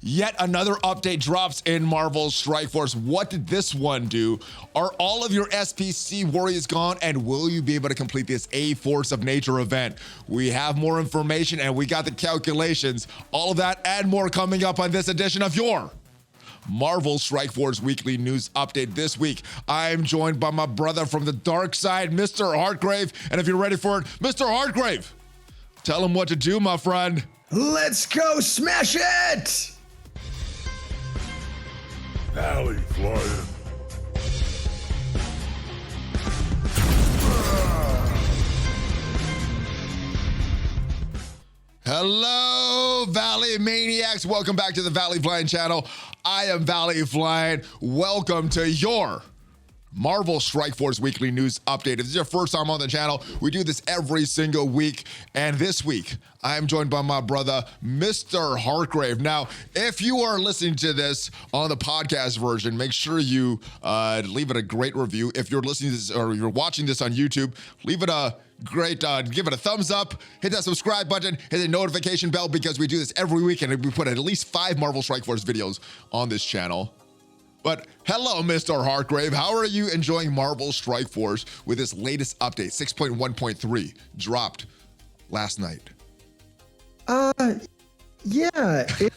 Yet another update drops in Marvel Strike Force. What did this one do? Are all of your SBC warriors gone? And will you be able to complete this A-Force of Nature event? We have more information and we got the calculations. All of that and more coming up on this edition of your Marvel Strike Force Weekly News Update this week. I'm joined by my brother from the dark side, MrHartgrave. And if you're ready for it, MrHartgrave, tell him what to do, my friend. Let's go smash it! ValleyFlyin. Hello, Valley Maniacs. Welcome back to the ValleyFlyin channel. I am ValleyFlyin. Welcome to your Marvel Strike Force Weekly News Update. If this is your first time on the channel, we do this every single week. And this week, I am joined by my brother, MrHartgrave. Now, if you are listening to this on the podcast version, make sure you leave it a great review. If you're listening to this or you're watching this on YouTube, leave it a great, give it a thumbs up, hit that subscribe button, hit the notification bell because we do this every week and we put at least 5 Marvel Strike Force videos on this channel. But hello, MrHartgrave. How are you enjoying Marvel Strike Force with this latest update? 6.1.3 dropped last night. Yeah, it's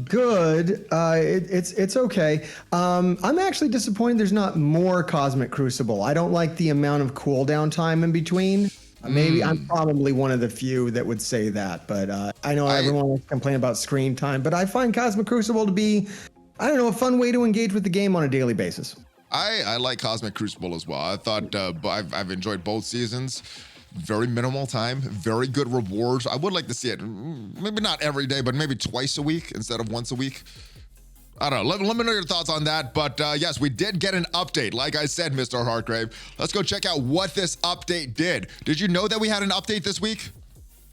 good. It's okay. I'm actually disappointed there's not more Cosmic Crucible. I don't like the amount of cooldown time in between. Maybe I'm probably one of the few that would say that, but I know everyone wants to complain about screen time, but I find Cosmic Crucible to be, I don't know, a fun way to engage with the game on a daily basis. I like Cosmic Crucible as well. I thought I've enjoyed both seasons. Very minimal time, very good rewards. I would like to see it, maybe not every day, but maybe twice a week instead of once a week. I don't know. Let me know your thoughts on that. But yes, we did get an update. Like I said, MrHartgrave, let's go check out what this update did. Did you know that we had an update this week?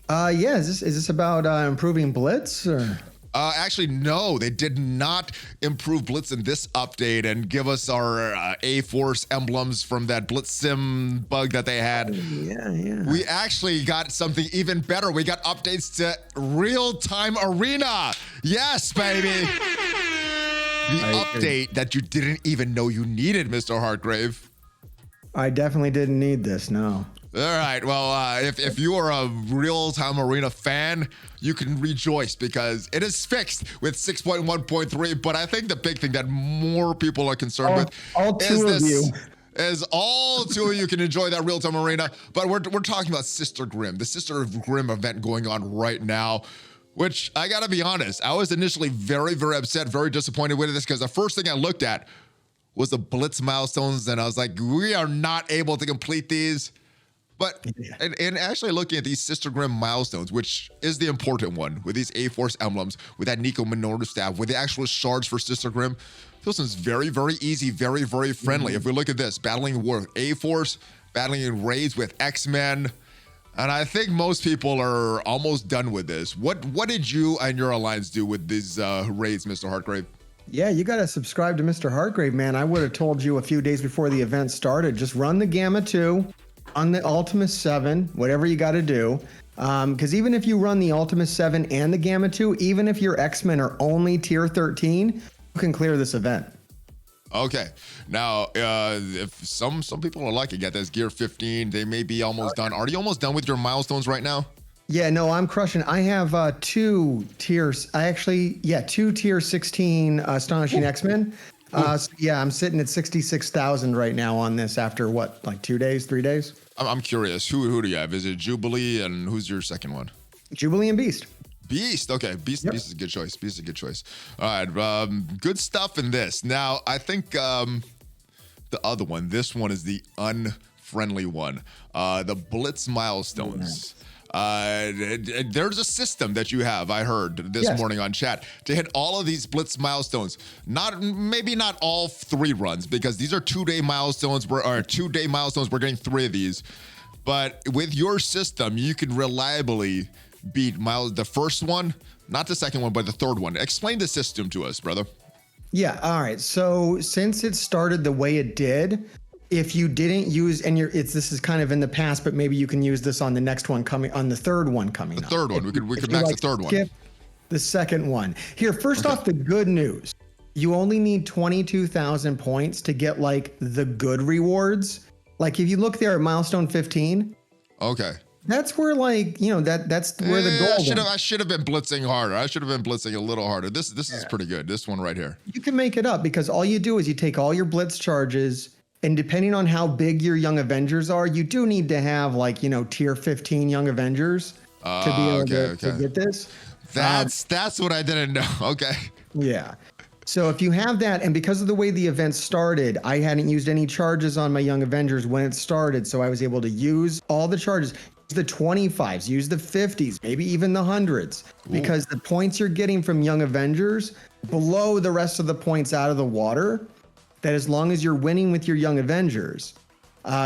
Yeah. Is this about improving Blitz or? Actually, no, they did not improve Blitz in this update and give us our A-Force emblems from that Blitz sim bug that they had. Yeah. We actually got something even better. We got updates to real-time arena. Yes, baby. The update that you didn't even know you needed, MrHartgrave. I definitely didn't need this, no. All right, well, if you are a real-time arena fan, you can rejoice because it is fixed with 6.1.3, but I think the big thing that more people are concerned with is all two of you can enjoy that real-time arena, but we're talking about Sister Grimm, the Sister of Grimm event going on right now, which I gotta be honest, I was initially very, very upset, very disappointed with this because the first thing I looked at was the Blitz Milestones, and I was like, we are not able to complete these. But and actually looking at these Sister Grimm milestones, which is the important one, with these A-Force emblems, with that Nico Minoru staff, with the actual shards for Sister Grimm, this one's very, very easy, very, very friendly. If we look at this, battling with A-Force, battling in raids with X-Men, and I think most people are almost done with this. What did you and your alliance do with these raids, MrHartgrave? Yeah, you got to subscribe to MrHartgrave, man. I would have told you a few days before the event started, just run the Gamma 2. On the Ultimus 7, whatever you got to do. Because even if you run the Ultimus 7 and the Gamma 2, even if your X-Men are only tier 13, you can clear this event. Okay. Now, if some people are lucky, get this gear 15, they may be almost done. Are you almost done with your milestones right now? Yeah, no, I'm crushing. I have 2 tiers. Two tier 16 Astonishing X-Men. So yeah, I'm sitting at 66,000 right now on this after what, like 2 days, 3 days? I'm curious. Who do you have? Is it Jubilee and who's your second one? Jubilee and Beast. Beast. Okay, Beast. Yep. Beast is a good choice. Beast is a good choice. All right, good stuff in this. Now, I think the other one. This one is the unfriendly one. The Blitz Milestones. There's a system that you have, I heard this morning on chat, to hit all of these Blitz milestones. Maybe not all 3 runs, because these are 2-day milestones, or 2-day milestones, we're getting 3 of these. But with your system, you can reliably beat the first one, not the second one, but the third one. Explain the system to us, brother. Yeah, all right. So since it started the way it did, if you didn't use, and this is kind of in the past, but maybe you can use this on the next one coming, on the third one coming up. The third one, we could max the third one. The second one. Here, first off, the good news. You only need 22,000 points to get like the good rewards. Like if you look there at milestone 15. Okay. That's where like, you know, that's where the goal I should have been blitzing harder. I should have been blitzing a little harder. This is pretty good. This one right here. You can make it up because all you do is you take all your blitz charges, and depending on how big your Young Avengers are, you do need to have like, you know, tier 15 Young Avengers to be able to get this. That's what I didn't know. Okay. Yeah. So if you have that, and because of the way the event started, I hadn't used any charges on my Young Avengers when it started, so I was able to use all the charges. Use the 25s, use the 50s, maybe even the 100s, because the points you're getting from Young Avengers blow the rest of the points out of the water. That as long as you're winning with your Young Avengers,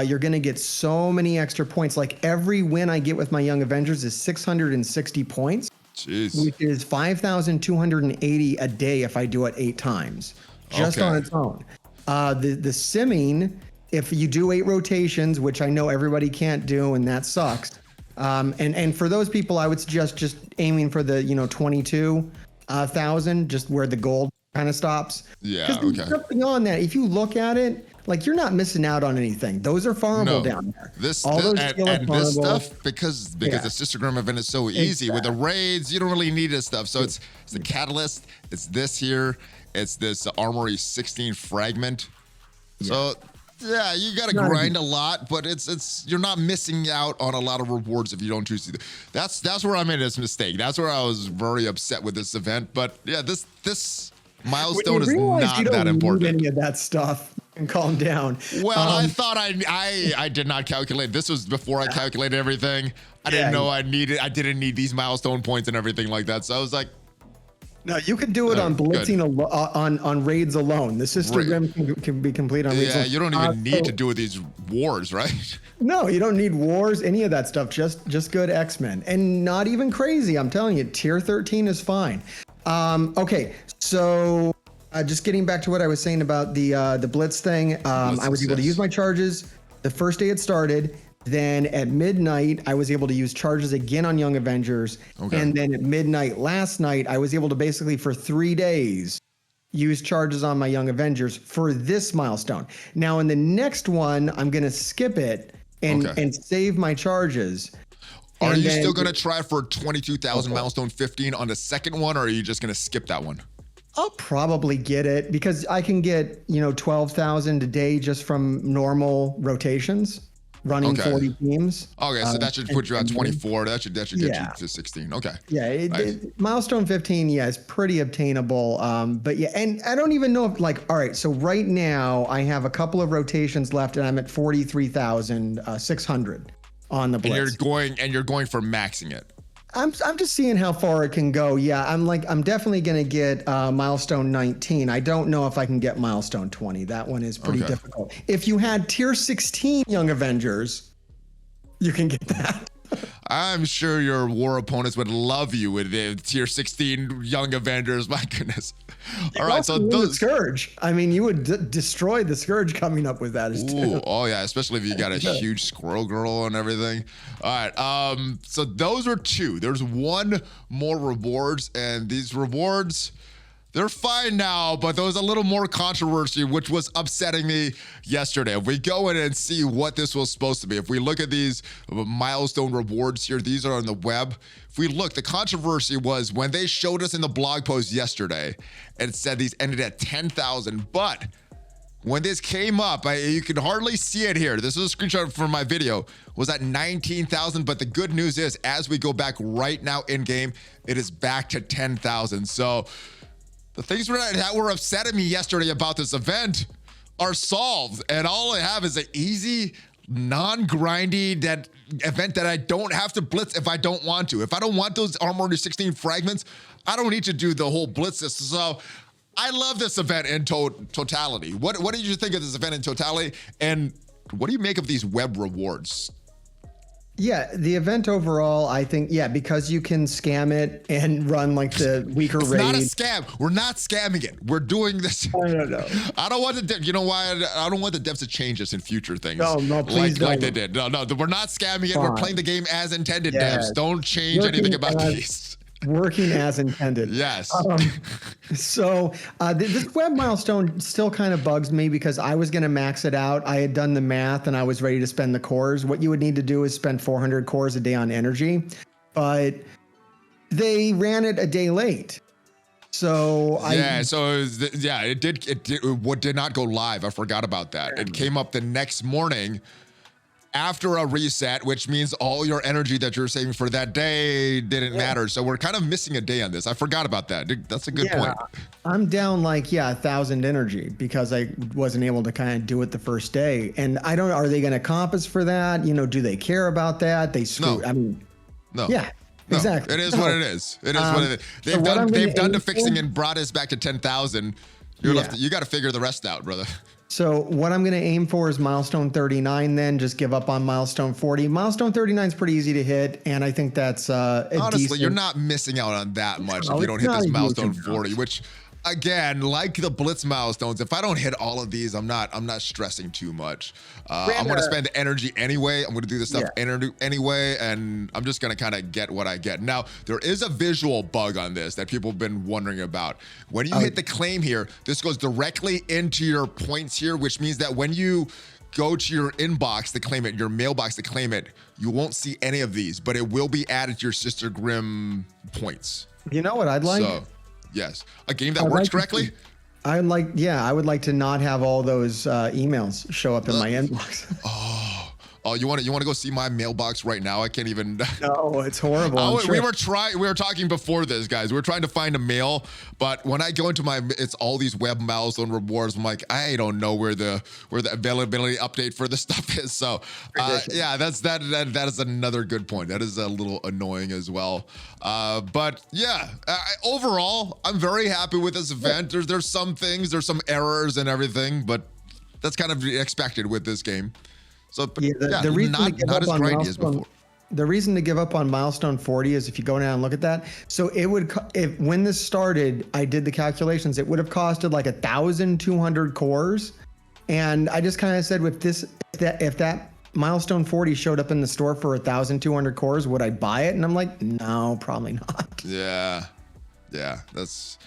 you're going to get so many extra points. Like every win I get with my Young Avengers is 660 points. Jeez. Which is 5,280 a day if I do it 8 times, just on its own. The simming, if you do 8 rotations, which I know everybody can't do, and that sucks. And for those people, I would suggest just aiming for the 22,000, just where the gold kind of stops. Yeah. Okay. Beyond that, if you look at it, like you're not missing out on anything. Those are farmable down there. This stuff because the Sister Grimm event is so easy with the raids. You don't really need this stuff. So it's the catalyst. It's this here. It's this Armory 16 fragment. So yeah, you gotta grind a lot, but it's you're not missing out on a lot of rewards if you don't choose to. That's where I made this mistake. That's where I was very upset with this event. But yeah, this milestone is not that important. Any of that stuff. And calm down. Well, I thought I did not calculate. This was before I calculated everything. I didn't know I didn't need these milestone points and everything like that. So I was like, no, you could do it on blitzing on raids alone. The Sister Grimm can be complete on raids. Yeah, you don't even need to do these wars, right? No, you don't need wars, any of that stuff. Just good X-Men, and not even crazy. I'm telling you, tier 13 is fine. Okay, so. Just getting back to what I was saying about the Blitz thing, I was able to use my charges the first day it started. Then at midnight, I was able to use charges again on Young Avengers. Okay. And then at midnight last night, I was able to basically for 3 days use charges on my Young Avengers for this milestone. Now in the next one, I'm going to skip it and save my charges. Are you still going to try for 22,000 milestone 15 on the second one, or are you just going to skip that one? I'll probably get it because I can get, 12,000 a day just from normal rotations, running 40 teams. Okay, so that should put you at 24. That should get you to 16. Okay. Yeah, milestone 15, is pretty obtainable. But yeah, and I don't even know if all right, so right now I have a couple of rotations left and I'm at 43,600 on the Blitz. And you're going for maxing it. I'm just seeing how far it can go. Yeah, I'm definitely gonna get milestone 19. I don't know if I can get milestone 20. That one is pretty difficult. If you had tier 16 Young Avengers, you can get that. I'm sure your war opponents would love you with the tier 16 Young Avengers. My goodness. All right, so the Scourge. I mean, you would destroy the Scourge coming up with that. Oh yeah, especially if you got a huge Squirrel Girl and everything. All right, so those are 2. There's 1 more rewards, and these rewards, they're fine now, but there was a little more controversy, which was upsetting me yesterday. If we go in and see what this was supposed to be, if we look at these milestone rewards here, these are on the web. If we look, the controversy was when they showed us in the blog post yesterday, and it said these ended at 10,000, but when this came up, you can hardly see it here. This is a screenshot from my video, was at 19,000, but the good news is, as we go back right now in game, it is back to 10,000. So the things that were upsetting me yesterday about this event are solved, and all I have is an easy, non-grindy event that I don't have to blitz if I don't want to. If I don't want those Armory 16 fragments, I don't need to do the whole blitz system. So I love this event in totality. What did you think of this event in totality, and what do you make of these web rewards? Yeah, the event overall, I think, because you can scam it and run like the weaker raid. It's not a scam. We're not scamming it. We're doing this. I don't know. I don't want the you know why? I don't want the devs to change this in future things. No, please don't. Like they did. No, we're not scamming it. Fine. We're playing the game as intended, devs. Don't change anything about these. Working as intended. Yes. So this web milestone still kind of bugs me because I was going to max it out. I had done the math and I was ready to spend the cores. What you would need to do is spend 400 cores a day on energy, but they ran it a day late. So it did not go live. I forgot about that. It came up the next morning after a reset, which means all your energy that you're saving for that day didn't matter. So we're kind of missing a day on this. I forgot about that. That's a good point. I'm down 1,000 energy because I wasn't able to kind of do it the first day. And I don't know, are they going to comp us for that? Do they care about that? They screw. No. I mean, no. Yeah. No, exactly. It is what it is. It is what it is. They've done the fixing and brought us back to 10,000. You got to figure the rest out, brother. So what I'm going to aim for is milestone 39. Then just give up on milestone 40. Milestone 39 is pretty easy to hit, and I think that's honestly, you're not missing out on that much if you don't hit this milestone 40, which. Again, like the Blitz milestones, if I don't hit all of these, I'm not stressing too much. I'm going to spend energy anyway. I'm going to do this stuff anyway, and I'm just going to kind of get what I get. Now, there is a visual bug on this that people have been wondering about. When you hit the claim here, this goes directly into your points here, which means that when you go to your inbox to claim it, your mailbox to claim it, you won't see any of these, but it will be added to your Sister Grimm points. You know what I'd like? Yes, a game that works correctly. I would like to not have all those emails show up in my inbox. Oh, you want to go see my mailbox right now? I can't even. No, it's horrible. We were talking before this, guys. We were trying to find a mail, but when I go into it's all these web milestone rewards. I'm like, I don't know where the availability update for the stuff is. So, that is another good point. That is a little annoying as well. But yeah, overall, I'm very happy with this event. There's some things, there's some errors and everything, but that's kind of expected with this game. So the reason not as grindy as before. The reason to give up on milestone 40 is if you go down and look at that. So it would, when this started, I did the calculations. It would have costed 1,200 cores, and I just kind of said, if that milestone 40 showed up in the store for 1,200 cores, would I buy it? And I'm like, no, probably not. Yeah, that's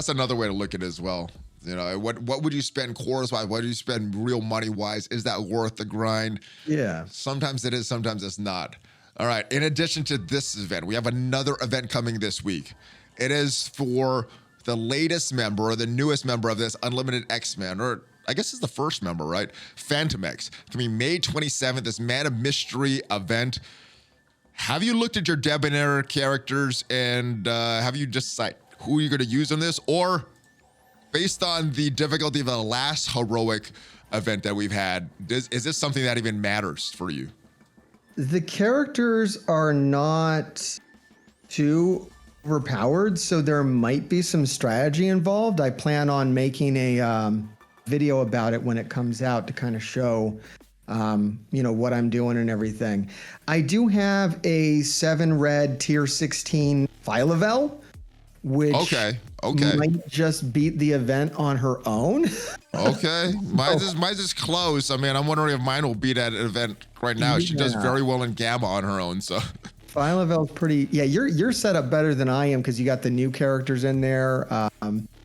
another way to look at it as well. What would you spend cores wise? What do you spend real money wise? Is that worth the grind? Yeah. Sometimes it is, sometimes it's not. All right. In addition to this event, we have another event coming this week. It is for the latest member or the newest member of this Unlimited X-Men, or I guess it's the first member, right? Fantomex. It's going to be May 27th, this Man of Mystery event. Have you looked at your Debonair characters and have you decided who you're going to use on this? Or based on the difficulty of the last heroic event that we've had, is this something that even matters for you? The characters are not too overpowered, so there might be some strategy involved. I plan on making a video about it when it comes out to kind of show, what I'm doing and everything. I do have a 7 red tier 16 Phylavel, which might just beat the event on her own. Okay. Mine's is close. I mean, I'm wondering if mine will beat that event right now. She does very well in Gamma on her own, so. Phylavel's pretty, you're set up better than I am because you got the new characters in there.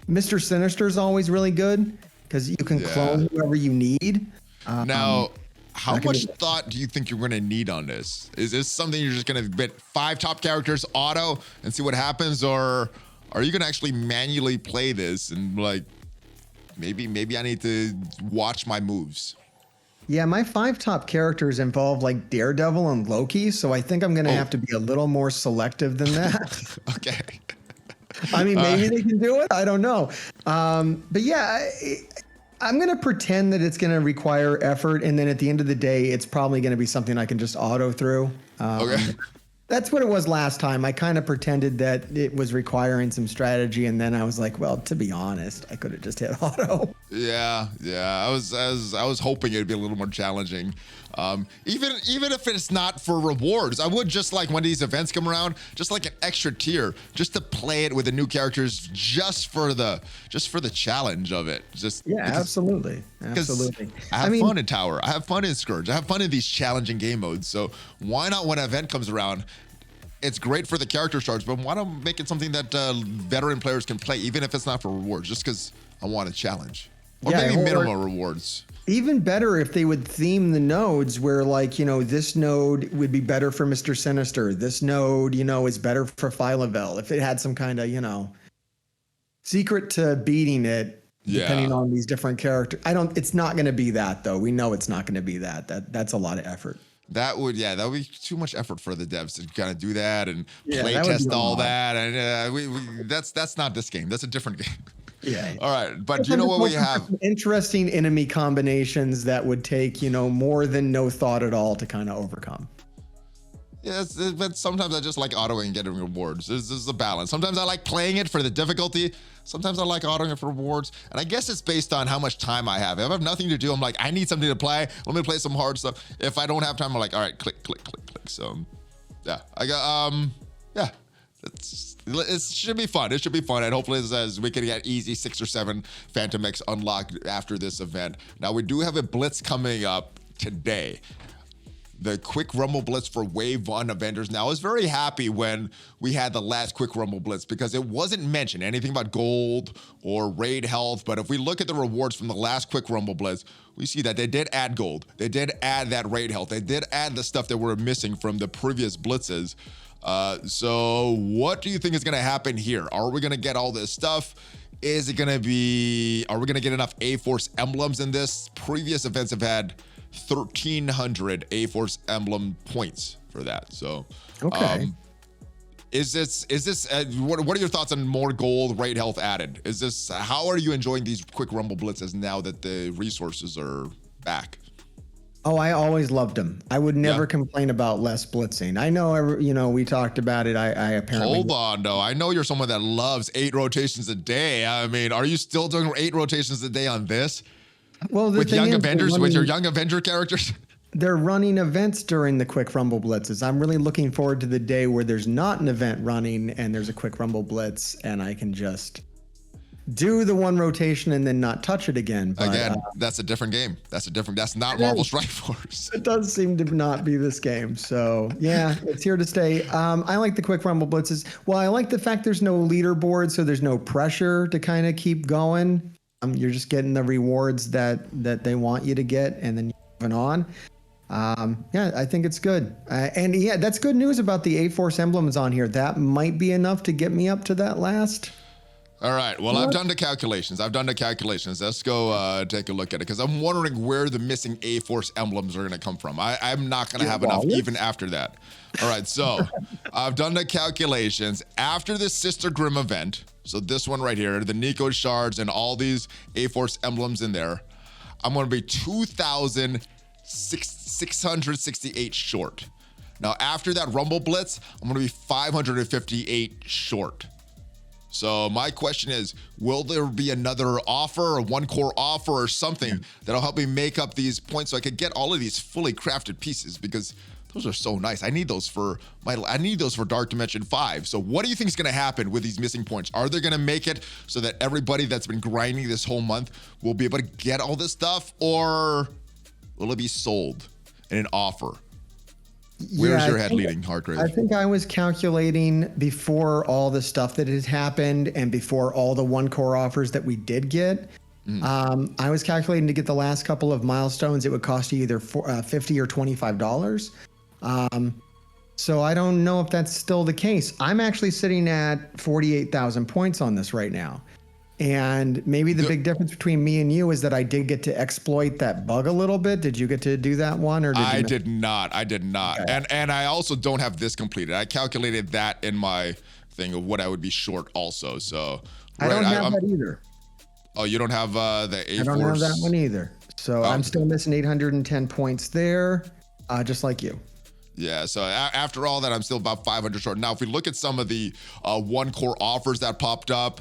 Mr. Sinister's always really good because you can clone whoever you need. Now, how much thought do you think you're going to need on this? Is this something you're just going to bid 5 top characters auto and see what happens, or are you going to actually manually play this and maybe I need to watch my moves? Yeah, my 5 top characters involve Daredevil and Loki, so I think I'm going to have to be a little more selective than that. Okay. I mean, maybe they can do it. I don't know. But yeah, I'm going to pretend that it's going to require effort, and then at the end of the day, it's probably going to be something I can just auto through. Okay. That's what it was last time. I kind of pretended that it was requiring some strategy, and then I was like, well, to be honest, I could have just hit auto. Yeah. I was hoping it'd be a little more challenging. Even if it's not for rewards, I would just when these events come around, just an extra tier, just to play it with the new characters, just for the challenge of it. Absolutely. I have fun in Tower. I have fun in Scourge. I have fun in these challenging game modes. So why not when an event comes around, it's great for the character shards, but why not make it something that veteran players can play, even if it's not for rewards, just because I want a challenge. Or maybe minimal rewards. Even better if they would theme the nodes where, like, you know, this node would be better for Mr. Sinister. This node, you know, is better for Phylavel. If it had some kind of, you know, secret to beating it, depending on these different characters. It's not going to be that, though. We know it's not going to be that. That's a lot of effort. That would be too much effort for the devs to kind of do that and play test all that. And that's not this game. That's a different game. Yeah. All right. But you know what we have? Interesting enemy combinations that would take, you know, more than no thought at all to kind of overcome. Yes, but sometimes I just like autoing and getting rewards. There's a balance. Sometimes I like playing it for the difficulty. Sometimes I like autoing it for rewards. And I guess it's based on how much time I have. If I have nothing to do, I'm like, I need something to play. Let me play some hard stuff. If I don't have time, I'm like, all right, click, click, click, click. So, yeah, I got, it should be fun. It should be fun. And hopefully as we can get easy 6 or 7 Fantomex unlocked after this event. Now, we do have a Blitz coming up today. The Quick Rumble Blitz for Wave 1 Avengers. Now, I was very happy when we had the last Quick Rumble Blitz because it wasn't mentioned anything about gold or raid health. But if we look at the rewards from the last Quick Rumble Blitz, we see that they did add gold. They did add that raid health. They did add the stuff that we're missing from the previous blitzes. So what do you think is going to happen here? Are we going to get all this stuff? Are we going to get enough A-Force emblems in this? Previous events have had 1,300 A-Force emblem points for that. So, okay. What are your thoughts on more gold raid health added? How are you enjoying these quick rumble blitzes now that the resources are back? Oh, I always loved them. I would never complain about less blitzing. I know, you know, we talked about it. I apparently. Hold on, though. I know you're someone that loves 8 rotations a day. I mean, are you still doing 8 rotations a day on this? Well, with young Avengers, with your young Avenger characters? They're running events during the Quick Rumble Blitzes. I'm really looking forward to the day where there's not an event running and there's a Quick Rumble Blitz and I can just do the 1 rotation and then not touch it again. But, again, that's a different game. That's not Marvel Strike Force. It does seem to not be this game. So yeah, it's here to stay. I like the Quick Rumble Blitzes. Well, I like the fact there's no leaderboard, so there's no pressure to kind of keep going. You're just getting the rewards that they want you to get, and then you're moving on. Yeah, I think it's good. And yeah, that's good news about the A-Force emblems on here. That might be enough to get me up to that last. All right. Well, I've done the calculations. Let's go take a look at it because I'm wondering where the missing A-Force emblems are going to come from. I'm not going to have enough even after that. All right. So I've done the calculations after the Sister Grimm event. So this one right here, the Nico shards and all these A-Force emblems in there, I'm going to be 2,668 short. Now, after that Rumble Blitz, I'm going to be 558 short. So my question is, will there be another offer, a 1-core offer or something that'll help me make up these points so I could get all of these fully crafted pieces because those are so nice. I need those for Dark Dimension 5. So what do you think is going to happen with these missing points? Are they going to make it so that everybody that's been grinding this whole month will be able to get all this stuff, or will it be sold in an offer? Where's your head leading, Hartgrave? I think I was calculating before all the stuff that had happened and before all the 1-core offers that we did get. I was calculating to get the last couple of milestones, it would cost you either $50 or $25. So I don't know if that's still the case. I'm actually sitting at 48,000 points on this right now. And maybe the big difference between me and you is that I did get to exploit that bug a little bit. Did you get to do that one, or I did not? Okay. And I also don't have this completed. I calculated that in my thing of what I would be short also. So I don't have that either. Oh, you don't have the A-Force? I don't have that one either. So I'm still missing 810 points there, just like you. Yeah, so after all that, I'm still about 500 short. Now, if we look at some of the 1-core offers that popped up,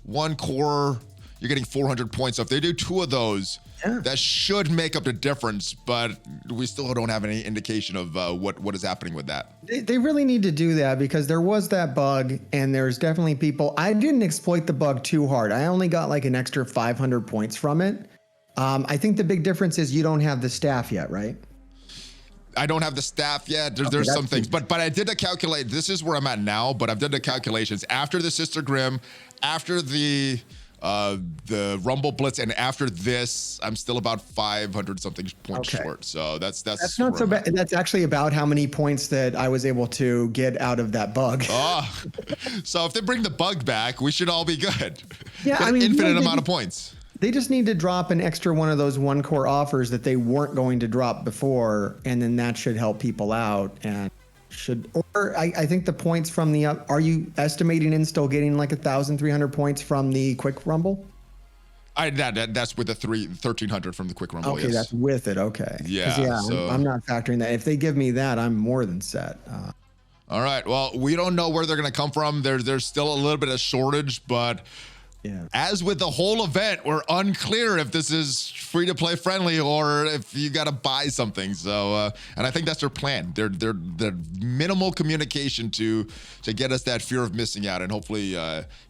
1-core, you're getting 400 points. So if they do 2 of those, that should make up the difference, but we still don't have any indication of what is happening with that. They really need to do that because there was that bug, and there's definitely people. I didn't exploit the bug too hard. I only got like an extra 500 points from it. I think the big difference is you don't have the staff yet, right? I don't have the staff yet. There's some things, but I did the calculate. This is where I'm at now, but I've done the calculations after the Sister Grimm, after the Rumble Blitz, and after this, I'm still about 500 something points short. So that's not so bad. That's actually about how many points that I was able to get out of that bug. Oh, so if they bring the bug back, we should all be good. Yeah, I mean, infinite amount of points. They just need to drop an extra one of those one core offers that they weren't going to drop before, and then that should help people out. And I think the points from the are you estimating in still getting like 1,300 points from the quick rumble? That's with the 1,300 from the quick rumble. Okay, yes. that's with it. Okay. Yeah. So I'm not factoring that. If they give me that, I'm more than set. All right. Well, we don't know where they're going to come from. There's still a little bit of shortage, but. Yeah. As with the whole event, we're unclear if this is free to play friendly or if you got to buy something. So, and I think that's their plan. They're minimal communication to get us that fear of missing out and hopefully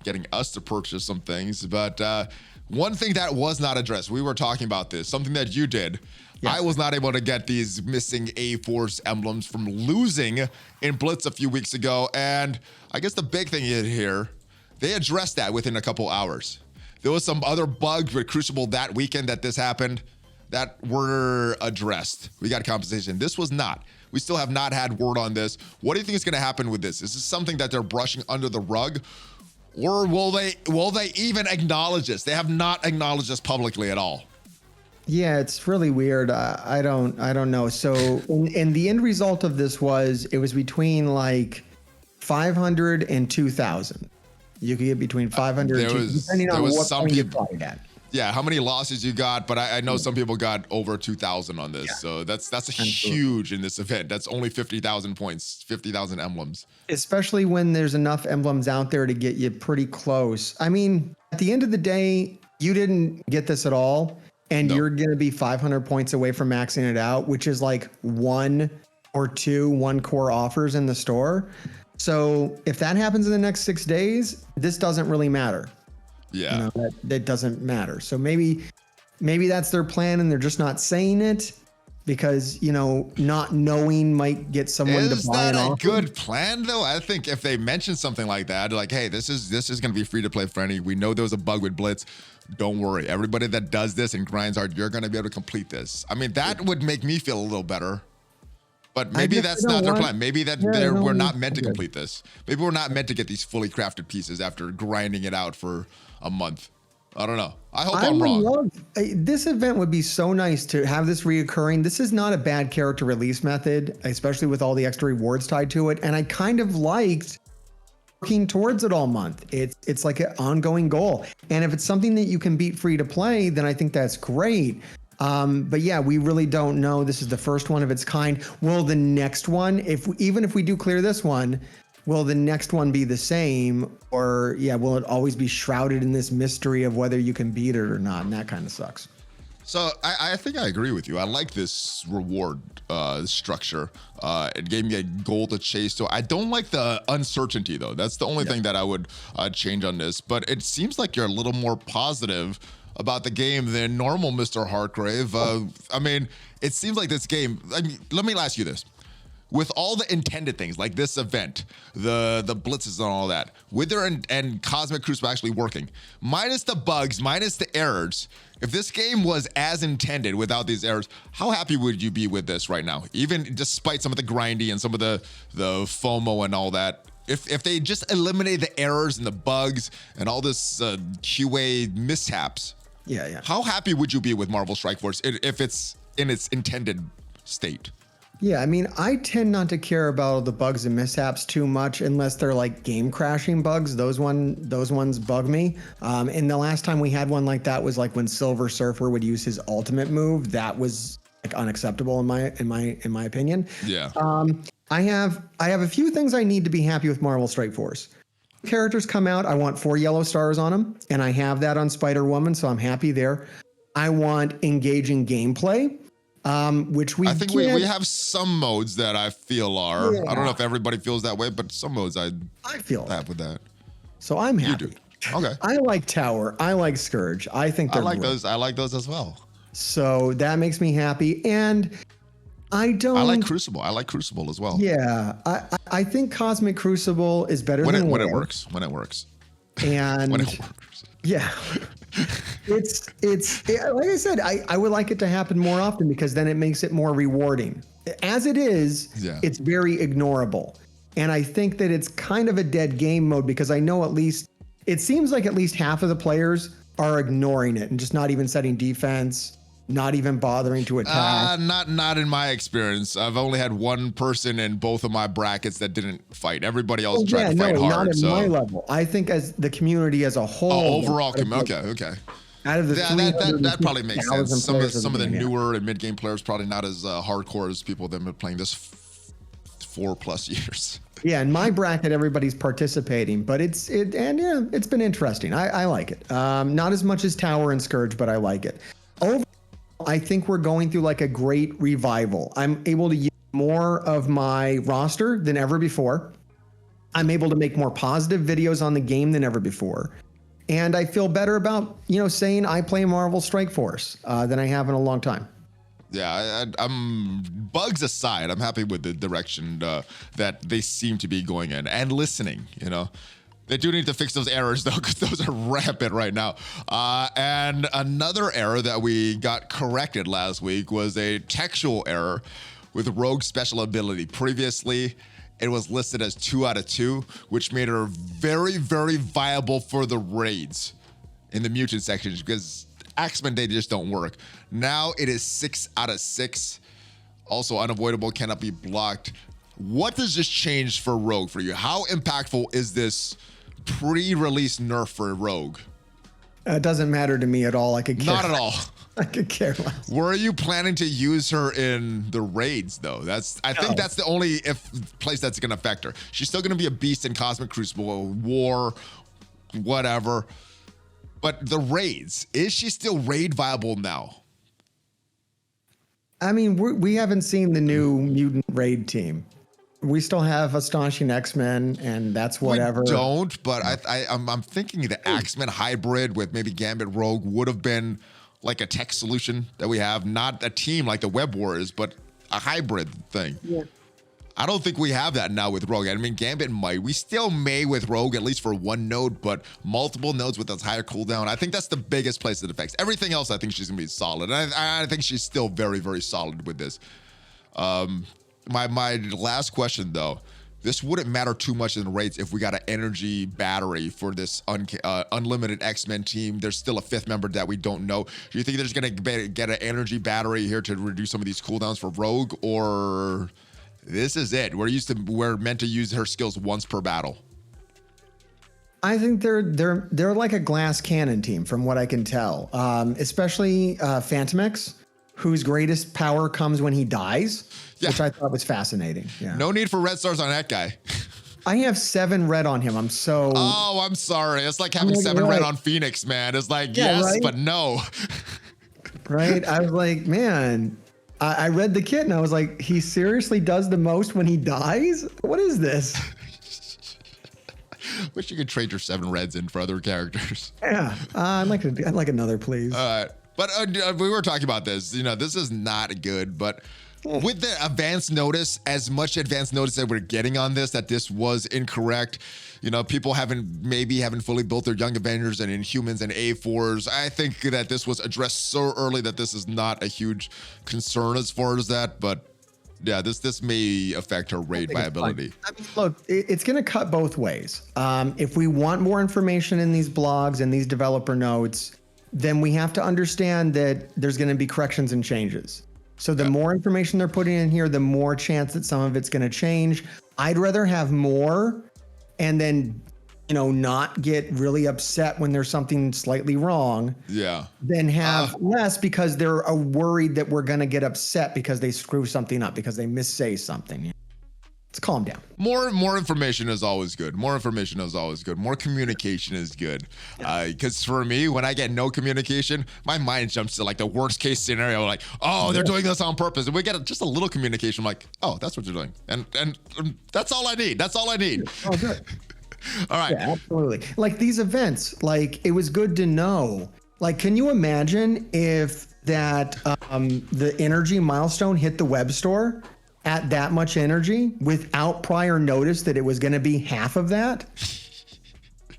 getting us to purchase some things. But one thing that was not addressed, we were talking about this, something that you did. Yes. I was not able to get these missing A-Force emblems from losing in Blitz a few weeks ago. And I guess the big thing here, they addressed that within a couple hours. There was some other bugs with Crucible that weekend that this happened that were addressed. We got compensation. This was not. We still have not had word on this. What do you think is going to happen with this? Is this something that they're brushing under the rug? Or will they even acknowledge this? They have not acknowledged this publicly at all. Yeah, it's really weird. I don't know. So, and the end result of this was it was between like 500 and 2,000. You could get between 500 and 2,000, depending on what point you played at. Yeah, how many losses you got, but I know some people got over 2,000 on this. Yeah. So that's huge in this event. That's only 50,000 points, 50,000 emblems. Especially when there's enough emblems out there to get you pretty close. I mean, at the end of the day, you didn't get this at all, and you're going to be 500 points away from maxing it out, which is like 1 or 2 one-core offers in the store. So if that happens in the next 6 days, this doesn't really matter. Yeah, that doesn't matter. So maybe that's their plan and they're just not saying it because, not knowing might get someone to buy it. Is that a good plan though? I think if they mention something like that, like, hey, this is going to be free to play friendly. We know there was a bug with Blitz. Don't worry. Everybody that does this and grinds hard, you're going to be able to complete this. I mean, that would make me feel a little better. But maybe that's not their plan. Maybe we're not meant to complete this. Maybe we're not meant to get these fully crafted pieces after grinding it out for a month. I don't know. I hope I'm wrong. This event would be so nice to have this reoccurring. This is not a bad character release method, especially with all the extra rewards tied to it. And I kind of liked working towards it all month. It's like an ongoing goal. And if it's something that you can beat free to play, then I think that's great. But yeah, we really don't know. This is the first one of its kind. Will the next one, even if we do clear this one, will the next one be the same? Or will it always be shrouded in this mystery of whether you can beat it or not? And that kind of sucks. So I think I agree with you. I like this reward structure. It gave me a goal to chase. So I don't like the uncertainty though. That's the only thing that I would change on this. But it seems like you're a little more positive about the game than normal, MrHartgrave. I mean, it seems like this game, let me ask you this. With all the intended things, like this event, the blitzes and all that, Wither and Cosmic Crucible actually working, minus the bugs, minus the errors, if this game was as intended without these errors, how happy would you be with this right now? Even despite some of the grindy and some of the FOMO and all that, if they just eliminate the errors and the bugs and all this QA mishaps, how happy would you be with Marvel Strike Force if it's in its intended state? Yeah, I mean, I tend not to care about the bugs and mishaps too much unless they're like game crashing bugs. Those ones bug me. And the last time we had one like that was like when Silver Surfer would use his ultimate move. That was like unacceptable in my opinion. Yeah. I have a few things I need to be happy with Marvel Strike Force. Characters come out, I want 4 yellow stars on them, and I have that on Spider-Woman, so I'm happy there. I want engaging gameplay, which I think we have some modes that I feel are. Yeah. I don't know if everybody feels that way, but some modes I feel happy with that. So I'm happy. You do. Okay. I like Tower. I like Scourge. I think they're I like those as well. So that makes me happy. And I don't. I like Crucible. I like Crucible as well. Yeah, I think Cosmic Crucible is better When than it works. When it works. And when it works. Yeah. It's like I said, I would like it to happen more often because then it makes it more rewarding. As it is, it's very ignorable. And I think that it's kind of a dead game mode because I know it seems like at least half of the players are ignoring it and just not even setting defense, not even bothering to attack. Not in my experience. I've only had one person in both of my brackets that didn't fight. Everybody else tried to fight hard. Not at my level. I think as the community as a whole. Oh, overall, okay. Out of the that probably makes sense. Some of the newer and mid game players probably not as hardcore as people that have been playing this 4+ years. Yeah, in my bracket, everybody's participating, but it's been interesting. I like it. Not as much as Tower and Scourge, but I like it. Overall, I think we're going through like a great revival. I'm able to use more of my roster than ever before. I'm able to make more positive videos on the game than ever before. And I feel better about, saying I play Marvel Strike Force than I have in a long time. Yeah, I'm bugs aside, I'm happy with the direction that they seem to be going in and listening, They do need to fix those errors, though, because those are rampant right now. And another error that we got corrected last week was a textual error with Rogue special ability. Previously, it was listed as 2 out of 2, which made her very, very viable for the raids in the mutant sections because Axemen, they just don't work. Now it is 6 out of 6. Also unavoidable, cannot be blocked. What does this change for Rogue for you? How impactful is this pre-release nerf for Rogue? It doesn't matter to me at all. I could care. Not at all. I could care less. Were you planning to use her in the raids though? I think that's the only place that's gonna affect her. She's still gonna be a beast in Cosmic Crucible, War, whatever. But the raids, is she still raid viable now? I mean, we haven't seen the new mutant raid team. We still have Astonishing X-Men, and that's whatever. We don't, but I'm thinking the X-Men hybrid with maybe Gambit Rogue would have been like a tech solution that we have, not a team like the Web Warriors, but a hybrid thing. Yeah. I don't think we have that now with Rogue. I mean, Gambit might. We still may with Rogue, at least for one node, but multiple nodes with a higher cooldown. I think that's the biggest place it affects. Everything else, I think she's going to be solid. And I think she's still very, very solid with this. My last question, though. This wouldn't matter too much in the rates if we got an energy battery for this unlimited X-Men team. There's still a 5th member that we don't know. Do you think there's going to get an energy battery here to reduce some of these cooldowns for Rogue, or this is it? We're meant to use her skills once per battle. I think they're like a glass cannon team, from what I can tell. Especially Fantomex, whose greatest power comes when he dies, which I thought was fascinating. Yeah. No need for red stars on that guy. I have 7 red on him. I'm sorry. It's like having 7 red on Phoenix, man. It's like, yes, right? But no. Right? I was like, man, I read the kit and I was like, he seriously does the most when he dies? What is this? Wish you could trade your 7 reds in for other characters. Yeah, I'd like another, please. All right. But we were talking about this. This is not good, but with the advance notice, as much advance notice that we're getting on this, that this was incorrect, people haven't fully built their Young Avengers and Inhumans and A-Force. I think that this was addressed so early that this is not a huge concern as far as that, but yeah, this may affect her raid viability. I mean, look, it's going to cut both ways. If we want more information in these blogs and these developer notes, then we have to understand that there's going to be corrections and changes. So the more information they're putting in here, the more chance that some of it's going to change. I'd rather have more and then, not get really upset when there's something slightly wrong. Yeah. Than have less because they're worried that we're going to get upset because they screw something up, because they missay something. Let's calm down. More information is always good. More information is always good. More communication is good. Because for me, when I get no communication, my mind jumps to like the worst case scenario. Like, they're doing this on purpose. And we get just a little communication. I'm like, that's what they're doing. And that's all I need. That's all I need. Oh, good. All right. Yeah, absolutely. Like these events, like it was good to know. Like, can you imagine if that the energy milestone hit the web store at that much energy without prior notice that it was going to be half of that.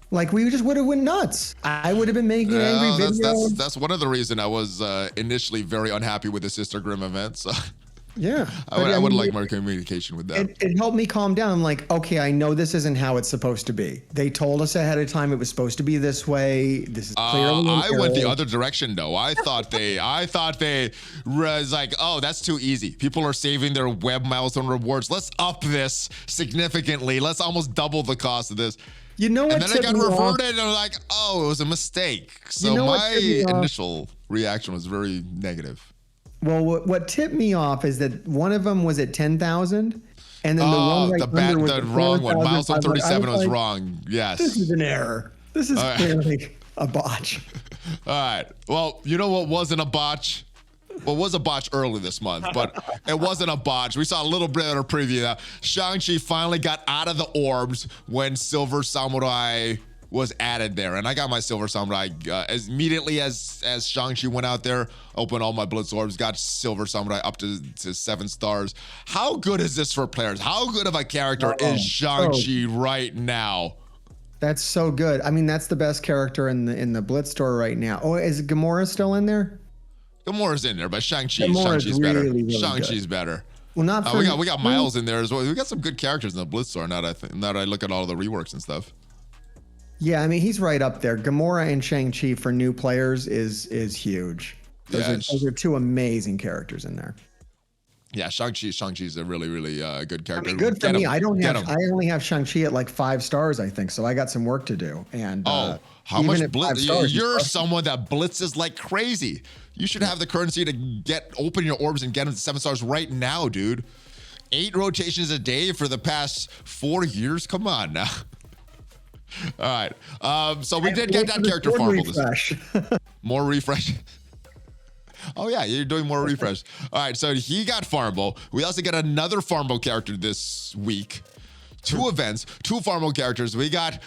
Like, we just would have went nuts. I would have been making an angry video. That's one of the reasons I was initially very unhappy with the Sister Grimm event. So yeah, I would like more communication with them. It helped me calm down. I'm like, okay, I know this isn't how it's supposed to be. They told us ahead of time it was supposed to be this way. This is clearly I went the other direction though. I thought they was like, oh, that's too easy. People are saving their web milestone rewards. Let's up this significantly. Let's almost double the cost of this. You know what? And then I got reverted, and I'm like, oh, it was a mistake. So my initial reaction was very negative. Well, what tipped me off is that one of them was at 10,000, and then the one right under was the wrong one. Milestone 37 was wrong. Yes. This is an error. This is clearly a botch. All right. Well, you know what wasn't a botch? Well, it was a botch early this month, but it wasn't a botch. We saw a little bit of a preview that Shang Chi finally got out of the orbs when Silver Samurai was added there. And I got my Silver Samurai as immediately as Shang Chi went out there, opened all my Blitz orbs, got Silver Samurai up to 7 stars. How good is this for players? How good of a character is Shang Chi right now? That's so good. I mean, that's the best character in the Blitz store right now. Oh, is Gamora still in there? Gamora's in there, but Shang-Chi's better. Really Shang-Chi's better. Well, not for we got Miles in there as well. We got some good characters in the Blitz store now that I look at all the reworks and stuff. Yeah, I mean, he's right up there. Gamora and Shang-Chi for new players is huge. Those are two amazing characters in there. Yeah, Shang-Chi's a really, really good character. I mean, good for me. I only have Shang-Chi at like 5 stars, I think. So I got some work to do. And how much blitz? You're someone that blitzes like crazy. You should have the currency to open your orbs and get them to 7 stars right now, dude. 8 rotations a day for the past 4 years. Come on now. All right. So we did get that character farmable. More refresh. Oh yeah, you're doing more refresh. All right, so he got farmable. We also get another farmable character this week. 2 events, 2 farmable characters. We got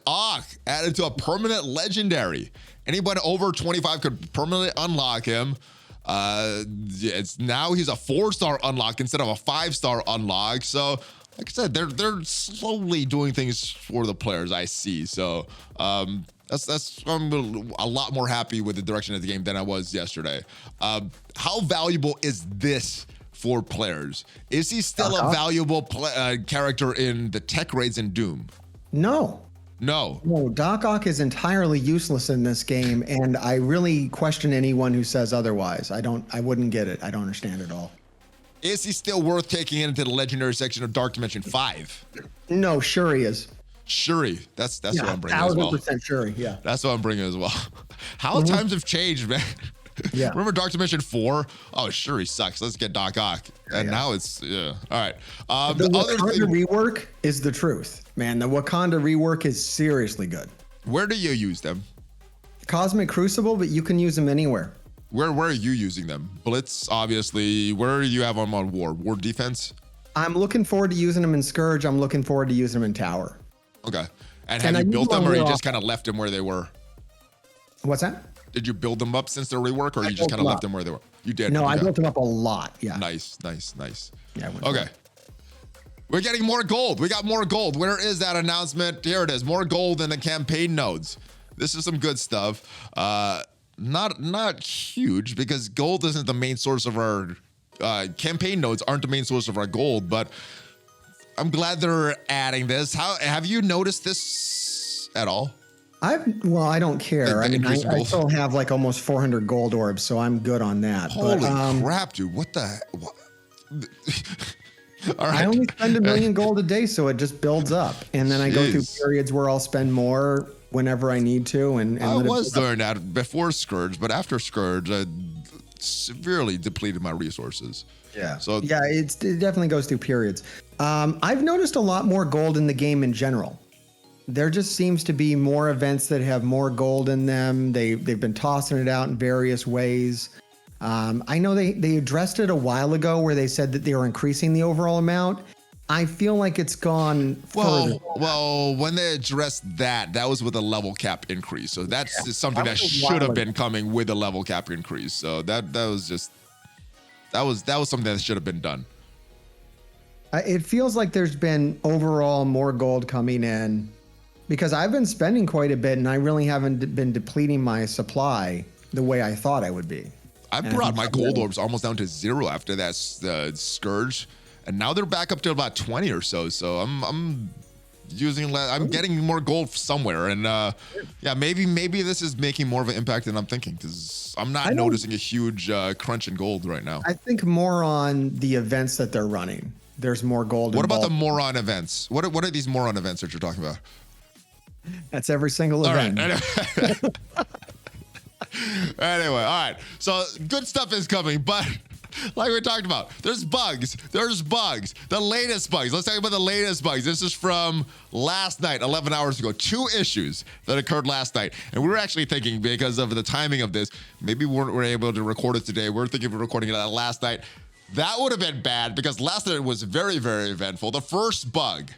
Ock added to a permanent legendary. Anybody over 25 could permanently unlock him. Now he's a 4-star unlock instead of a 5-star unlock. So, like I said, they're slowly doing things for the players, I see. So I'm a lot more happy with the direction of the game than I was yesterday. How valuable is this for players? Is he still a valuable character in the tech raids in Doom? No, Doc Ock is entirely useless in this game, and I really question anyone who says otherwise. I wouldn't get it. I don't understand it all. Is he still worth taking into the legendary section of Dark Dimension 5? No, sure he is. Shuri, that's what I'm bringing as well. 1,000% Shuri, yeah. That's what I'm bringing as well. How times have changed, man. Yeah. Remember Dark Dimension 4? Oh, Shuri sucks. Let's get Doc Ock. And now it's, all right. The Wakanda rework is the truth, man. The Wakanda rework is seriously good. Where do you use them? Cosmic Crucible, but you can use them anywhere. Where are you using them? Blitz, obviously. Where do you have them on War? War defense? I'm looking forward to using them in Scourge. I'm looking forward to using them in Tower. Okay. And have you built them, or you just kind of left them where they were? What's that? Did you build them up since their rework, or you just kind of left them where they were? You did. No, I built them up a lot. Yeah. Nice. Yeah. Okay. We're getting more gold. We got more gold. Where is that announcement? Here it is. More gold in the campaign nodes. This is some good stuff. Not huge, because gold isn't the main source of our campaign nodes aren't the main source of our gold, but I'm glad they're adding this. How have you noticed this at all? I don't care. I mean, I still have like almost 400 gold orbs, so I'm good on that. Holy crap, dude! What the? What? All right. I only spend 1 million gold a day, so it just builds up, and then I go through periods where I'll spend more whenever I need to. And I was doing that before Scourge, but after Scourge, I severely depleted my resources. Yeah. So yeah, it definitely goes through periods. I've noticed a lot more gold in the game in general. There just seems to be more events that have more gold in them. They've been tossing it out in various ways. I know they addressed it a while ago where they said that they were increasing the overall amount, I feel like it's gone further. Well, when they addressed that was with a level cap increase. So that's something that should have been coming with a level cap increase. So that was something that should have been done. It feels like there's been overall more gold coming in because I've been spending quite a bit and I really haven't been depleting my supply the way I thought I would be. I brought my gold orbs almost down to 0 after that Scourge, and now they're back up to about 20 or so. So I'm getting more gold somewhere, and maybe this is making more of an impact than I'm thinking because I'm not noticing a huge crunch in gold right now. I think more on the events that they're running. There's more gold. What about the moron events? What are these moron events that you're talking about? That's every single event. Right. Anyway, all right. So good stuff is coming, but like we talked about, there's bugs. The latest bugs. Let's talk about the latest bugs. This is from last night, 11 hours ago. 2 issues that occurred last night. And we were actually thinking, because of the timing of this, maybe we weren't able to record it today. We're thinking of recording it last night. That would have been bad because last night was very, very eventful. The first bug,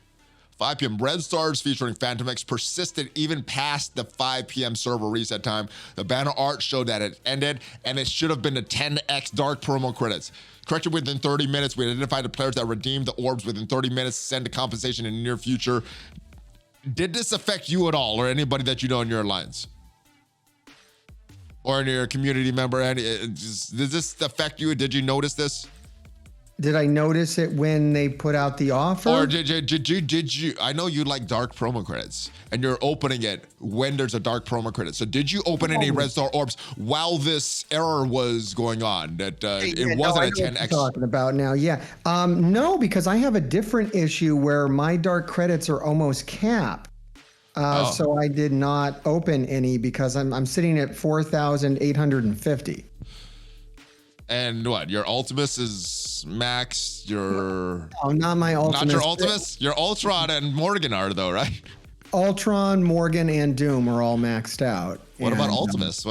5 p.m. Red Stars featuring Fantomex persisted even past the 5 p.m. server reset time. The banner art showed that it ended, and it should have been the 10x dark promo credits. Corrected within 30 minutes. We identified the players that redeemed the orbs within 30 minutes, send the compensation in the near future. Did this affect you at all or anybody that you know in your alliance? Or in your community member? Did this affect you? Did you notice this? Did I notice it when they put out the offer? Or did you? I know you like dark promo credits, and you're opening it when there's a dark promo credit. So did you open any Red Star orbs while this error was going on? That it wasn't a 10x. Talking about now, yeah. No, because I have a different issue where my dark credits are almost capped. So I did not open any because I'm sitting at 4,850. And what? Your Ultimus is max. Your not my Ultimus. Not your Ultimus. Your Ultron and Morgan are though, right? Ultron, Morgan, and Doom are all maxed out. What about Ultimus?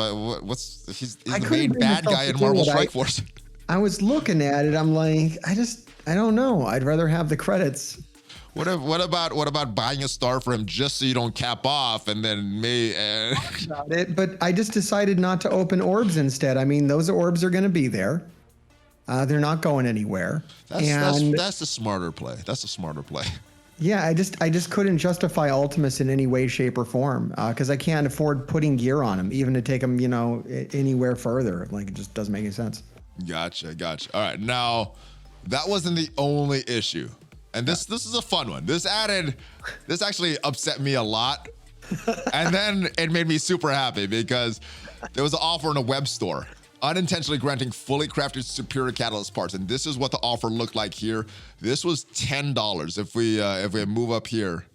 He's the main bad guy in Marvel Strike Force. I was looking at it. I'm like, I don't know. I'd rather have the credits. What about buying a star for him just so you don't cap off and then But I just decided not to open orbs instead. I mean, those orbs are going to be there. They're not going anywhere. That's the smarter play. That's a smarter play. Yeah, I just couldn't justify Ultimus in any way, shape, or form because I can't afford putting gear on him, even to take him, anywhere further. Like, it just doesn't make any sense. Gotcha. All right, now that wasn't the only issue. And this is a fun one. This actually upset me a lot. And then it made me super happy because there was an offer in a web store, unintentionally granting fully crafted superior catalyst parts. And this is what the offer looked like here. This was $10 if we move up here.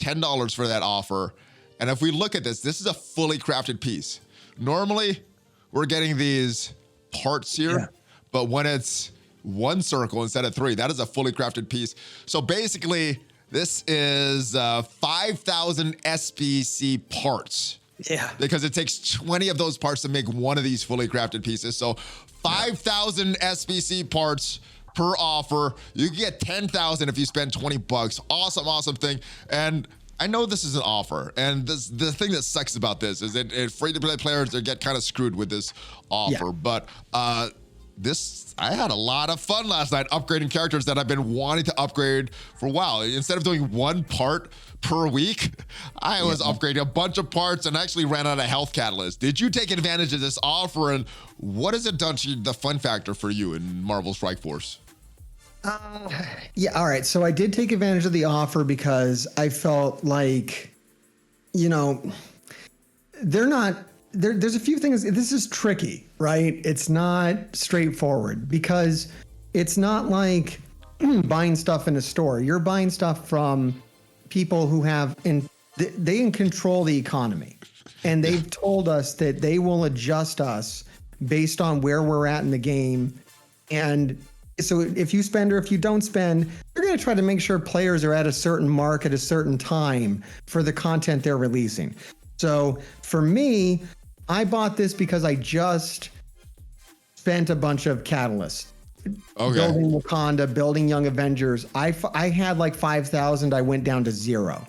$10 for that offer. And if we look at this is a fully crafted piece. Normally, we're getting these parts here, but when it's 1 circle instead of 3. That is a fully crafted piece. So basically, this is 5,000 SBC parts. Yeah. Because it takes 20 of those parts to make one of these fully crafted pieces. So 5,000 SBC parts per offer. You can get 10,000 if you spend $20. Awesome thing. And I know this is an offer, and the thing that sucks about this is that free-to-play players, they get kind of screwed with this offer. But I had a lot of fun last night upgrading characters that I've been wanting to upgrade for a while. Instead of doing 1 part per week, I was upgrading a bunch of parts and actually ran out of health catalyst. Did you take advantage of this offer, and what has it done to the fun factor for you in Marvel Strike Force? Yeah, all right. So I did take advantage of the offer because I felt like, there's a few things. This is tricky, right? It's not straightforward because it's not like buying stuff in a store. You're buying stuff from people who they can control the economy. And they've told us that they will adjust us based on where we're at in the game. And so if you spend or if you don't spend, they're going to try to make sure players are at a certain mark at a certain time for the content they're releasing. So for me, I bought this because I just spent a bunch of catalysts Okay. building Wakanda, building Young Avengers. I had like 5,000. I went down to 0.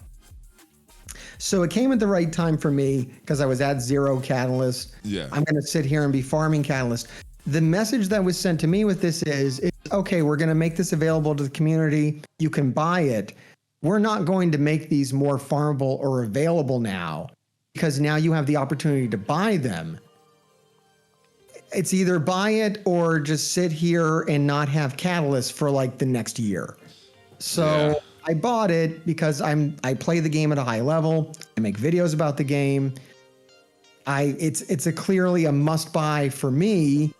So it came at the right time for me because I was at 0 catalyst. Yeah. I'm going to sit here and be farming catalyst. The message that was sent to me with this is okay, we're going to make this available to the community. You can buy it. We're not going to make these more farmable or available now because now you have the opportunity to buy them. It's either buy it or just sit here and not have catalyst for like the next year. So I bought it because I play the game at a high level. I make videos about the game. It's clearly a must buy for me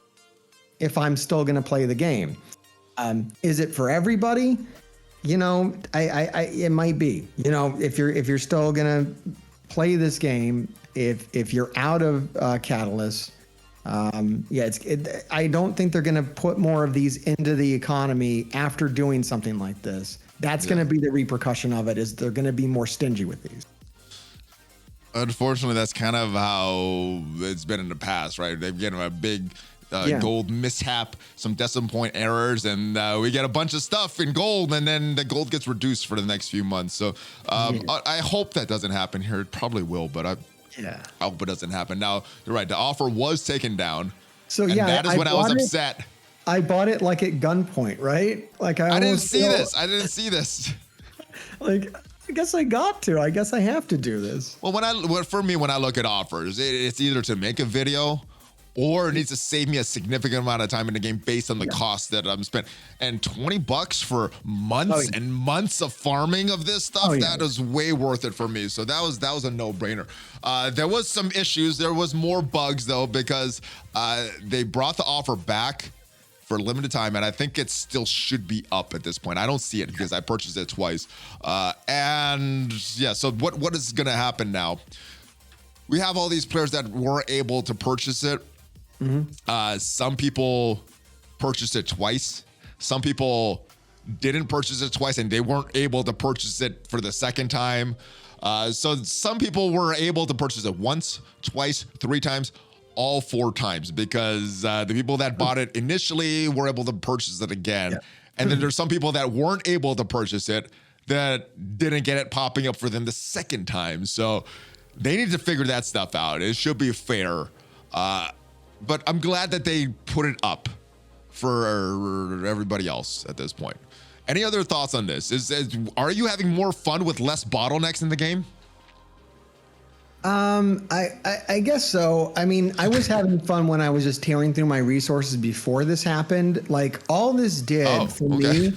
if I'm still going to play the game. Is it for everybody? You know, it might be. You know, if you're still going to play this game, if you're out of Catalyst, I don't think they're going to put more of these into the economy after doing something like this. That's going to be the repercussion of it, is they're going to be more stingy with these. Unfortunately, that's kind of how it's been in the past, right? They've given a big gold mishap, some decimal point errors, and we get a bunch of stuff in gold, and then the gold gets reduced for the next few months. So I hope that doesn't happen here. It probably will, but I hope it doesn't happen. Now, you're right. The offer was taken down. So that is when I was upset. I bought it like at gunpoint, right? Like I didn't see this. I didn't see this. Like, I guess I got to. I guess I have to do this. Well, for me, when I look at offers, it's either to make a video or it needs to save me a significant amount of time in the game based on the cost that I'm spent. And $20 for months and months of farming of this stuff, that is way worth it for me. So that was a no-brainer. There was some issues. There was more bugs though, because they brought the offer back for a limited time, and I think it still should be up at this point. I don't see it because I purchased it twice. So what is going to happen now? We have all these players that were able to purchase it. Some people purchased it twice. Some people didn't purchase it twice and they weren't able to purchase it for the second time. So some people were able to purchase it once, twice, 3 times, all 4 times, because the people that bought it initially were able to purchase it again. And then there's some people that weren't able to purchase it that didn't get it popping up for them the second time. So they need to figure that stuff out. It should be fair. But I'm glad that they put it up for everybody else at this point. Any other thoughts on this? Are you having more fun with less bottlenecks in the game? I guess so. I mean, I was having fun when I was just tearing through my resources before this happened. Like, all this did for me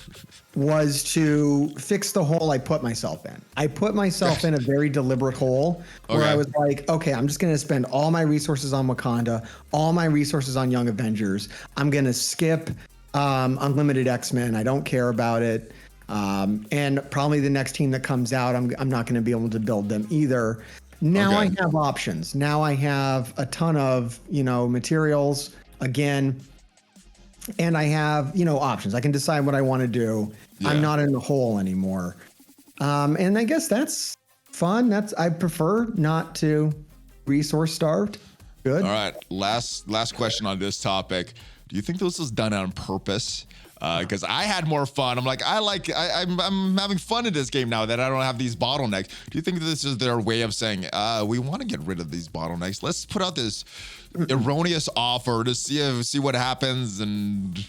was to fix the hole I put myself in. I put myself in a very deliberate hole where I was like, okay, I'm just going to spend all my resources on Wakanda, all my resources on Young Avengers. I'm going to skip Unlimited X-Men. I don't care about it. And probably the next team that comes out, I'm not going to be able to build them either. Now I have options. Now I have a ton of, materials again, and I have, options. I can decide what I want to do. Yeah. I'm not in the hole anymore. And I guess that's fun. I prefer not to resource starved. Good. All right. Last question on this topic. Do you think this was done on purpose? Because I had more fun. I'm I'm having fun in this game now that I don't have these bottlenecks. Do you think this is their way of saying, we want to get rid of these bottlenecks? Let's put out this erroneous offer to see what happens, and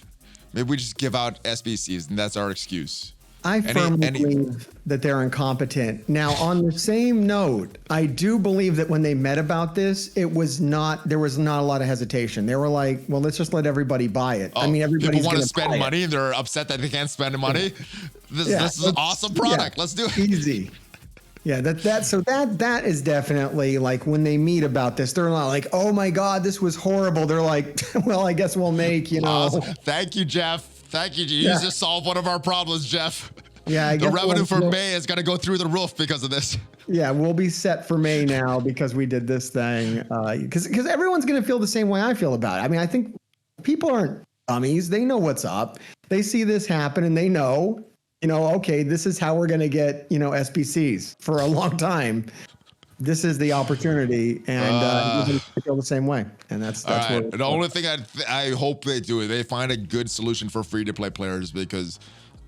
maybe we just give out SBCs, and that's our excuse. I firmly believe that they're incompetent. Now, on the same note, I do believe that when they met about this, there was not a lot of hesitation. They were like, well, let's just let everybody buy it. I mean, everybody's people want to spend money. They're upset that they can't spend money. This is an awesome product. Let's do it. Easy. Yeah, that is definitely like when they meet about this, they're not like, oh my God, this was horrible. They're like, well, I guess we'll make, Awesome. Thank you, Jeff. Thank you. You just solved one of our problems, Jeff. Yeah, I guess the revenue for May is going to go through the roof because of this. Yeah, we'll be set for May now because we did this thing. Because everyone's going to feel the same way I feel about it. I mean, I think people aren't dummies. They know what's up. They see this happen and they know, okay, this is how we're going to get, SBCs for a long time. this is the opportunity, and you feel the same way. And that's all right. what The only thing I hope they do is they find a good solution for free to play players, because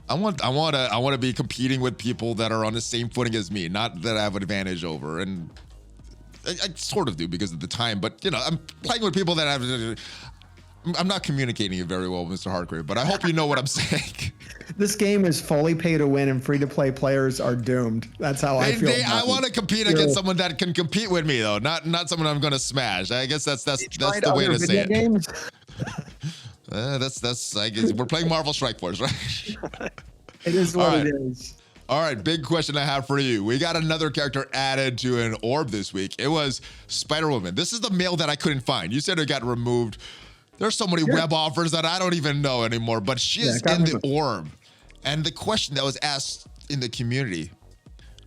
I want to be competing with people that are on the same footing as me, not that I have an advantage over. And I sort of do because of the time, but you know, I'm playing with people that I'm not communicating it very well, MrHartgrave, but I hope you know what I'm saying. This game is fully pay to win, and free to play players are doomed. That's how I feel. I want to compete against someone that can compete with me, though, not someone I'm going to smash. I guess that's the way to say it. That's I guess we're playing Marvel Strike Force, right? It is what it is. All right, big question I have for you. We got another character added to an orb this week. It was Spider-Woman. This is the male that I couldn't find. You said it got removed. There's so many web offers that I don't even know anymore, but she is in the orb. And the question that was asked in the community,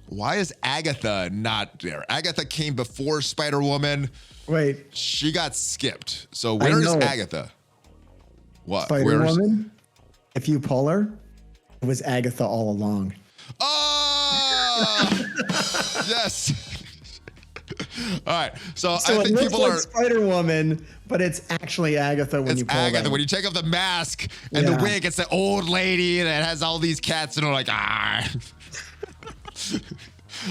why is Agatha not there? Agatha came before Spider-Woman. Wait. She got skipped. So where is Agatha? What? Spider-Woman? If you pull her, it was Agatha all along. Oh! Yes. All right. So I think people are Spider-Woman, but it's actually Agatha when you pull Agatha. them. When you take off the mask and the wig, it's the old lady that has all these cats and are like, ah.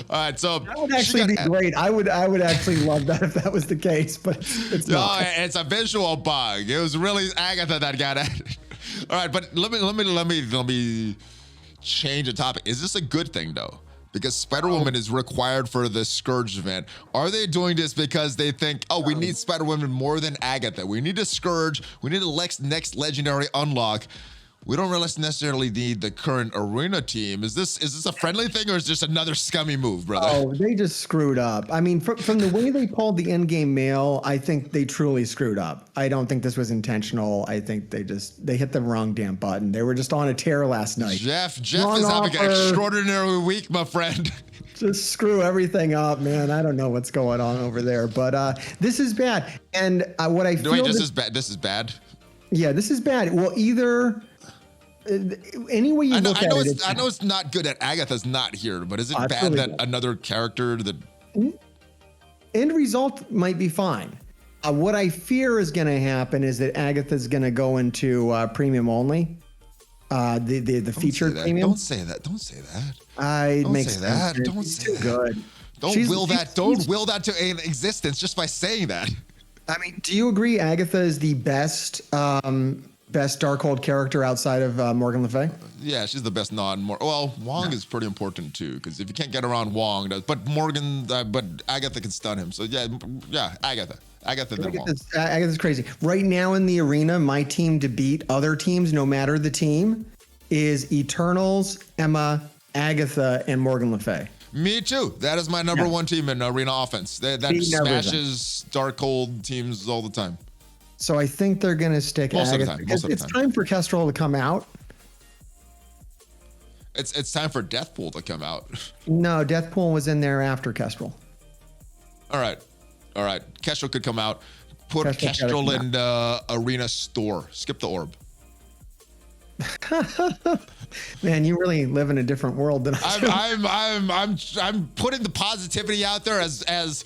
All right, so that would actually be great. I would actually love that if that was the case, but it's not. It's a visual bug. It was really Agatha that got it. All right, but let me change the topic. Is this a good thing though? Because Spider-Woman is required for the Scourge event. Are they doing this because they think, oh, we need Spider-Woman more than Agatha? We need a Scourge. We need the next legendary unlock. We don't really necessarily need the current arena team. Is this a friendly thing, or is this another scummy move, brother? Oh, they just screwed up. I mean, from the way they pulled the in-game mail, I think they truly screwed up. I don't think this was intentional. I think they hit the wrong damn button. They were just on a tear last night. Jeff is having an extraordinary week, my friend. Just screw everything up, man. I don't know what's going on over there, but this is bad. And what I feel this is bad. This is bad. Yeah, this is bad. Well, either any way you look at it, I know it's not good that Agatha's not here, but is it bad really that another character that end result might be fine? What I fear is going to happen is that Agatha's going to go into premium only. The featured premium. Don't say that. Don't say that. Don't say that. Don't say that. Good. Don't will that to an existence just by saying that. I mean, do you agree Agatha is the best Darkhold character outside of Morgan Le Fay? Yeah, she's the best Well, Wong is pretty important too, because if you can't get around Wong, but Agatha can stun him. So yeah, Agatha. Agatha's crazy. Right now in the arena, my team to beat other teams, no matter the team, is Eternals, Emma, Agatha, and Morgan Le Fay. Me too. That is my number one team in arena offense. That smashes Darkhold teams all the time. So I think they're going to stick Agatha. It's time for Kestrel to come out. It's time for Deathpool to come out. No, Deathpool was in there after Kestrel. All right. Kestrel could come out. Put Kestrel in the arena store. Skip the orb. Man, you really live in a different world than I do. I'm putting the positivity out there as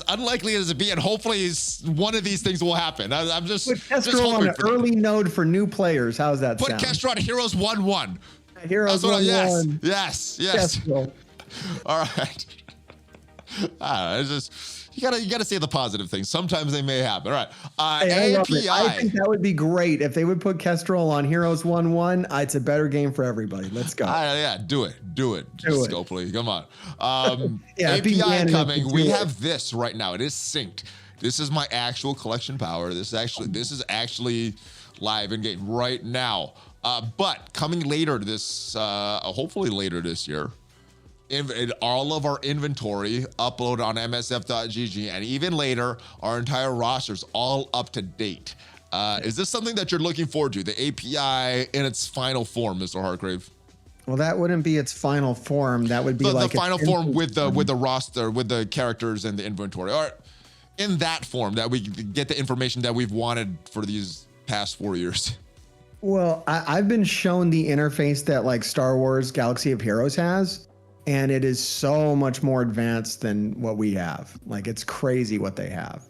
unlikely as it be, and hopefully one of these things will happen. I'm just put Kestrel on an early node for new players. How's that sound? Put Kestrel on Heroes 1-1. Heroes 1-1. Yes. Kestrel. All right. It's just. You gotta say the positive things. Sometimes they may happen. All right. API. I think that would be great if they would put Kestrel on Heroes 1-1. It's a better game for everybody. Let's go. Do it. Scopely. Come on. API coming. We have this right now. It is synced. This is my actual collection power. This is actually live in game right now. But coming later hopefully later this year. In all of our inventory uploaded on msf.gg, and even later, our entire roster's all up to date. Is this something that you're looking forward to, the API in its final form, MrHartgrave? Well, that wouldn't be its final form. That would be like the final form with the roster, with the characters and the inventory, or in that form that we get the information that we've wanted for these past 4 years. Well, I've been shown the interface that like Star Wars Galaxy of Heroes has. and it is so much more advanced than what we have. Like, it's crazy what they have.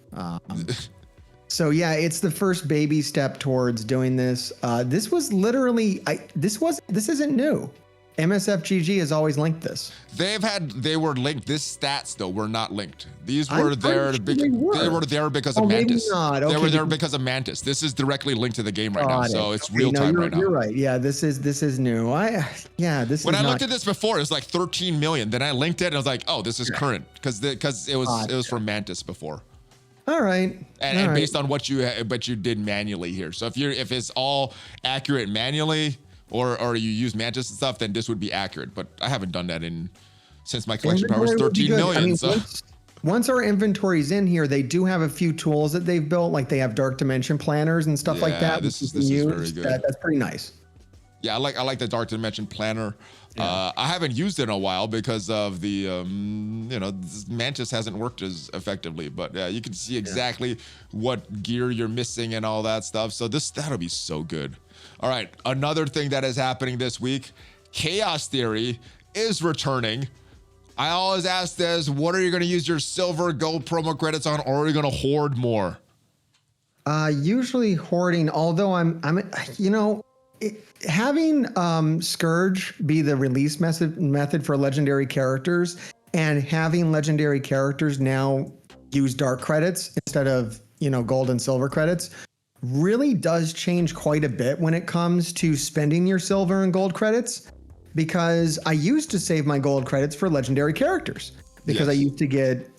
So yeah, it's the first baby step towards doing this. This was literally, this isn't new. MSFGG has always linked this. They were linked. This stats though were not linked. These were there. They were there because of maybe Mantis. not. They Okay, were there because of Mantis. This is directly linked to the game right now, so it's Okay, real time no, right now. You're right. Yeah, this is new. When I looked at this before, it was like 13 million. Then I linked it and I was like, oh, this is current because it was from Mantis before. All right. And based on what you did manually here. So if it's all accurate manually, or you use Mantis and stuff, then this would be accurate. But I haven't done that since my collection power was 13 million. I mean, so once our inventory's in here, they do have a few tools that they've built, like they have dark dimension planners and stuff like that. This is very good. That's pretty nice. Yeah, I like the dark dimension planner. Yeah. I haven't used it in a while because of the Mantis hasn't worked as effectively. But yeah, you can see exactly what gear you're missing and all that stuff. So that'll be so good. All right, another thing that is happening this week, Chaos Theory is returning. I always ask this, what are you going to use your silver gold promo credits on, or are you going to hoard more? Usually hoarding, although having Scourge be the release method for legendary characters, and having legendary characters now use dark credits instead of, gold and silver credits really does change quite a bit when it comes to spending your silver and gold credits, because I used to save my gold credits for legendary characters because I used to get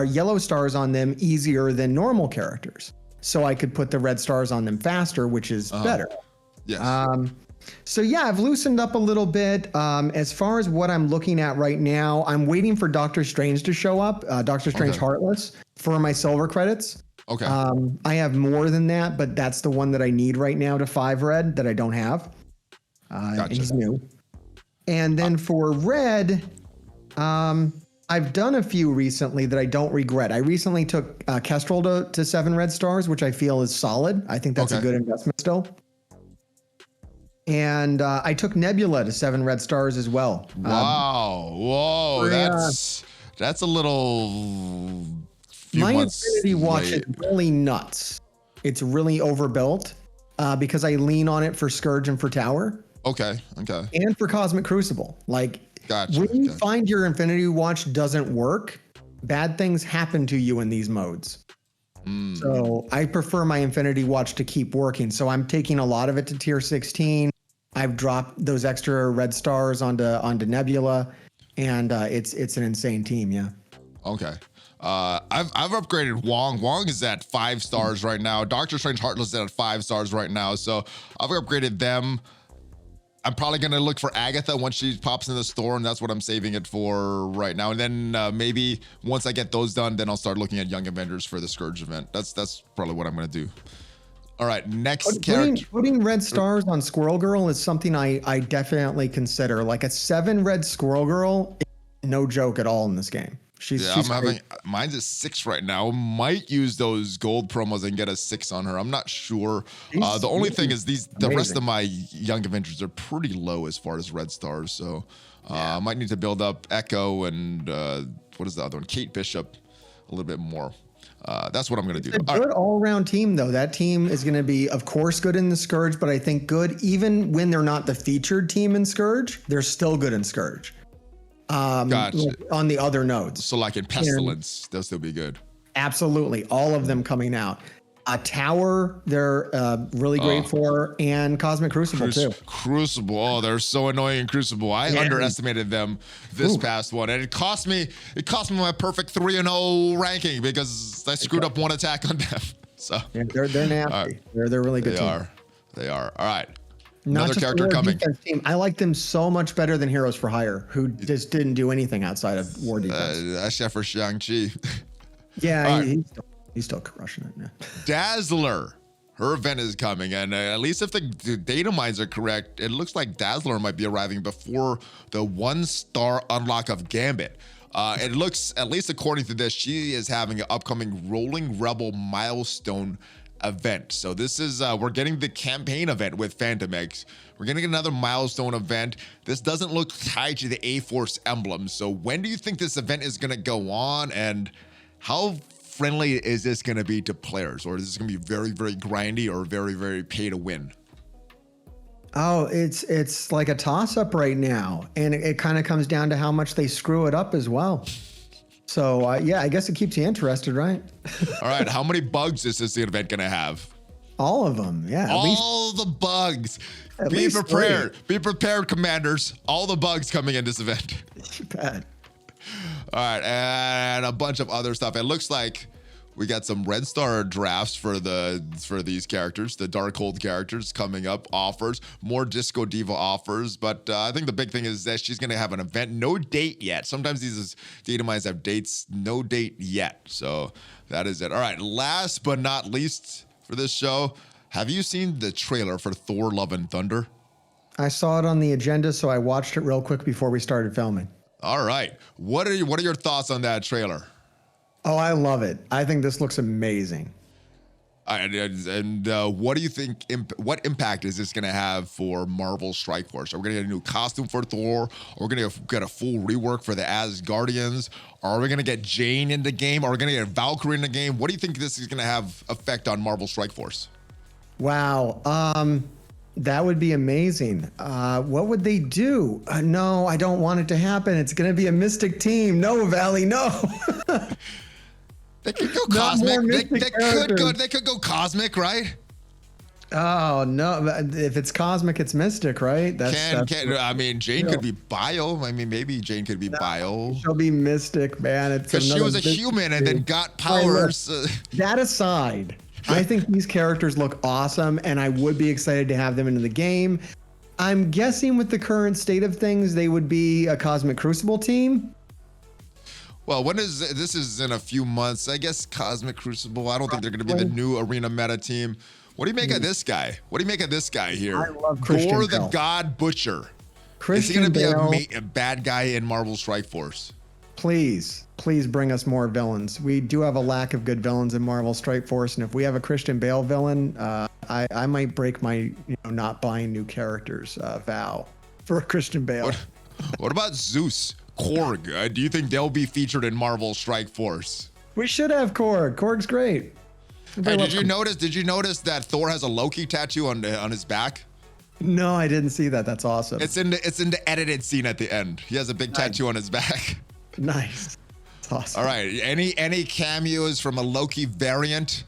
yellow stars on them easier than normal characters. So I could put the red stars on them faster, which is better. Yes. So yeah, I've loosened up a little bit. As far as what I'm looking at right now, I'm waiting for Doctor Strange to show up, Doctor Strange Heartless, for my silver credits. Okay. I have more than that, but that's the one that I need right now to 5 red that I don't have. Gotcha. He's new. And then for red, I've done a few recently that I don't regret. I recently took Kestrel to 7 red stars, which I feel is solid. I think that's a good investment still. And I took Nebula to 7 red stars as well. Wow. Whoa. That's a little... My Infinity Watch is really nuts. It's really overbuilt because I lean on it for Scourge and for Tower. Okay. And for Cosmic Crucible. Like, when you find your Infinity Watch doesn't work, bad things happen to you in these modes. So I prefer my Infinity Watch to keep working. So I'm taking a lot of it to tier 16. I've dropped those extra red stars onto Nebula, and it's an insane team. Yeah. Okay. I've upgraded Wong. Wong is at 5 stars right now. Doctor Strange Heartless is at 5 stars right now. So I've upgraded them. I'm probably going to look for Agatha once she pops in the store, and that's what I'm saving it for right now. And then maybe once I get those done, then I'll start looking at Young Avengers for the Scourge event. That's probably what I'm going to do. All right, next character. Putting red stars on Squirrel Girl is something I definitely consider. Like a 7 red Squirrel Girl, no joke at all in this game. She's mine's a 6 right now. Might use those gold promos and get a 6 on her. I'm not sure. The only thing is the rest of my Young Avengers are pretty low as far as red stars. So I might need to build up Echo and what is the other one? Kate Bishop a little bit more. That's what I'm going to do. It's a good all-around team, though. That team is going to be, of course, good in the Scourge, but I think good even when they're not the featured team in Scourge, they're still good in Scourge. Gotcha. On the other nodes. So like in Pestilence, they'll still be good. Absolutely. All of them coming out. Tower, they're really great for, and Cosmic Crucible too. Crucible, oh, they're so annoying in Crucible. I underestimated them this past one, and it cost me my perfect 3-0 ranking because I screwed up one attack on them. So yeah, they're nasty. They're really good. They are. All right. Another character coming. Team. I like them so much better than Heroes for Hire, who just didn't do anything outside of war defense. Except for Shang Chi. Yeah, he's still crushing it. Yeah. Dazzler, her event is coming, and at least if the Datamines are correct, it looks like Dazzler might be arriving before the 1-star unlock of Gambit. It looks, at least according to this, she is having an upcoming Rolling Rebel milestone event. So this is, we're getting the campaign event with Fantomex. We're getting another milestone event. This doesn't look tied to the A-Force Emblems. So when do you think this event is going to go on, and how friendly is this going to be to players? Or is this going to be very, very grindy or very, very pay to win? Oh, it's like a toss-up right now, and it kind of comes down to how much they screw it up as well. So yeah, I guess it keeps you interested, right? All right, how many bugs is this event gonna have? All of them, yeah. All the bugs. Be prepared. Be prepared, commanders. All the bugs coming in this event. Bad. All right, and a bunch of other stuff. It looks like we got some Red Star drafts for these characters, the Darkhold characters coming up, offers, more Disco Diva offers. But I think the big thing is that she's going to have an event, no date yet. Sometimes these Datamines have dates, no date yet. So that is it. All right, last but not least for this show, have you seen the trailer for Thor: Love and Thunder? I saw it on the agenda, so I watched it real quick before we started filming. All right, what are your thoughts on that trailer? Oh, I love it. I think this looks amazing. And what do you think, what impact is this going to have for Marvel Strike Force? Are we going to get a new costume for Thor? Are we going to get a full rework for the Asgardians? Are we going to get Jane in the game? Are we going to get Valkyrie in the game? What do you think this is going to have effect on Marvel Strike Force? Wow. That would be amazing. What would they do? No, I don't want it to happen. It's going to be a mystic team. No, Valley, no. They could go cosmic. They could go cosmic, right? Oh no! If it's cosmic, it's mystic, right? I mean, Jane could be bio. I mean, maybe Jane could be bio. She'll be mystic, man. Because she was a human and then got powers. That aside, I think these characters look awesome, and I would be excited to have them into the game. I'm guessing with the current state of things, they would be a Cosmic Crucible team. Well, this is in a few months. I guess Cosmic Crucible. I don't think they're going to be the new arena meta team. What do you make of this guy? What do you make of this guy here? I love Christian Thor Bale. the God Butcher. Is he Christian going to be Bale, a bad guy in Marvel Strike Force? please bring us more villains. We do have a lack of good villains in Marvel Strike Force, and if we have a Christian Bale villain, I might break my not buying new characters vow for a Christian Bale. What about Zeus? Korg, do you think they'll be featured in Marvel Strike Force? We should have Korg. Korg's great. Hey, did you notice that Thor has a Loki tattoo on his back? No, I didn't see that. That's awesome. It's in the edited scene at the end. He has a big tattoo on his back. Nice. That's awesome. All right. Any cameos from a Loki variant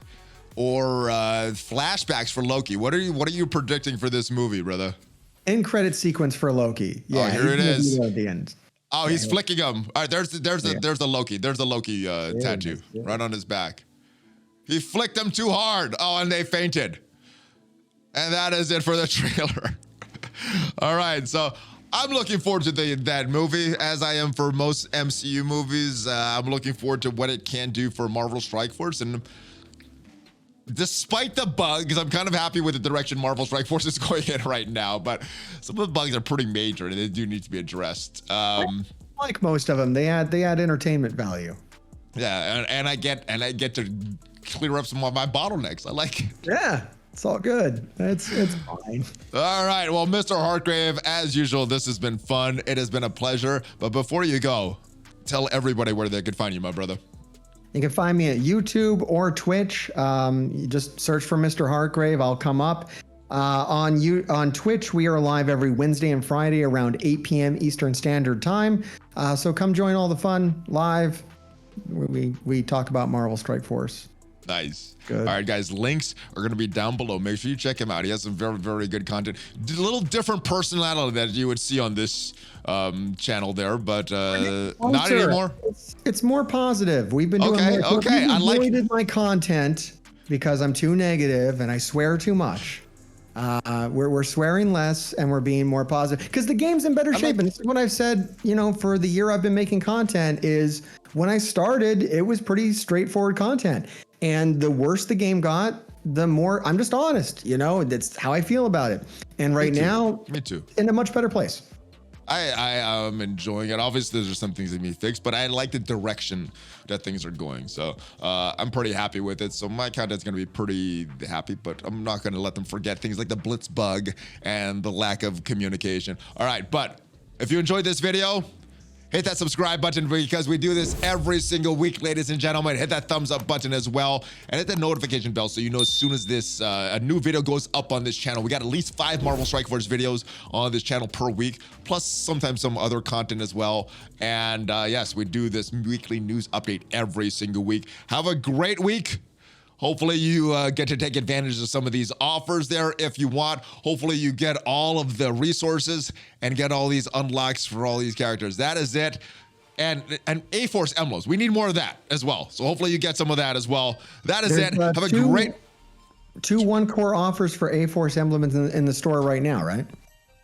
or flashbacks for Loki? What are you predicting for this movie, brother? End credit sequence for Loki. Yeah, here it is. At the end. Oh, he's flicking him. All right, there's the Loki. There's the Loki tattoo right on his back. He flicked them too hard. Oh, and they fainted. And that is it for the trailer. All right, so I'm looking forward to that movie, as I am for most MCU movies. I'm looking forward to what it can do for Marvel Strike Force. And despite the bugs, I'm kind of happy with the direction Marvel Strike Force is going in right now. But some of the bugs are pretty major, and they do need to be addressed. Like most of them, they add entertainment value. Yeah, and I get to clear up some of my bottlenecks. I like it. Yeah, it's all good. It's fine. All right, well, MrHartgrave, as usual, this has been fun. It has been a pleasure. But before you go, tell everybody where they could find you, my brother. You can find me at YouTube or Twitch. You just search for MrHartgrave. I'll come up. On Twitch, we are live every Wednesday and Friday around 8 p.m. Eastern Standard Time. So come join all the fun live. We talk about Marvel Strike Force. Nice. Good. All right, guys, links are going to be down below. Make sure you check him out. He has some very, very good content. A little different personality that you would see on this channel there, but not anymore. It's more positive. We've been doing more. Okay. I avoided my content because I'm too negative and I swear too much. We're swearing less and we're being more positive because the game's in better shape. And this is what I've said, for the year I've been making content is when I started, it was pretty straightforward content. And the worse the game got, the more I'm just honest, that's how I feel about it. And right now, me too, in a much better place. I am enjoying it. Obviously, there's some things that need to be fixed, but I like the direction that things are going. So I'm pretty happy with it. So my content's going to be pretty happy, but I'm not going to let them forget things like the Blitz bug and the lack of communication. All right, but if you enjoyed this video, hit that subscribe button because we do this every single week, ladies and gentlemen. Hit that thumbs up button as well, and hit the notification bell so you know as soon as this a new video goes up on this channel. We got at least 5 Marvel Strike Force videos on this channel per week, plus sometimes some other content as well. And yes, we do this weekly news update every single week. Have a great week. Hopefully you get to take advantage of some of these offers there if you want. Hopefully you get all of the resources and get all these unlocks for all these characters. That is it. And A-Force Emblems. We need more of that as well. So hopefully you get some of that as well. That is it. Have a great... 2 one-core offers for A-Force Emblems in the store right now, right?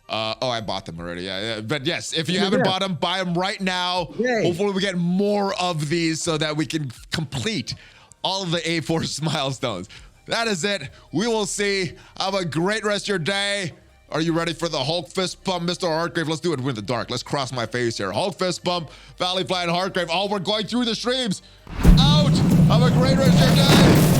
Oh, I bought them already. Yeah. But yes, if you haven't bought them, buy them right now. Yay. Hopefully we get more of these so that we can complete all of the A-Force milestones. That is it. We will see. Have a great rest of your day. Are you ready for the Hulk fist bump, MrHartgrave? Let's do it in the dark. Let's cross my face here. Hulk fist bump, ValleyFlyin, Hartgrave. Oh, we're going through the streams. Out. Have a great rest of your day.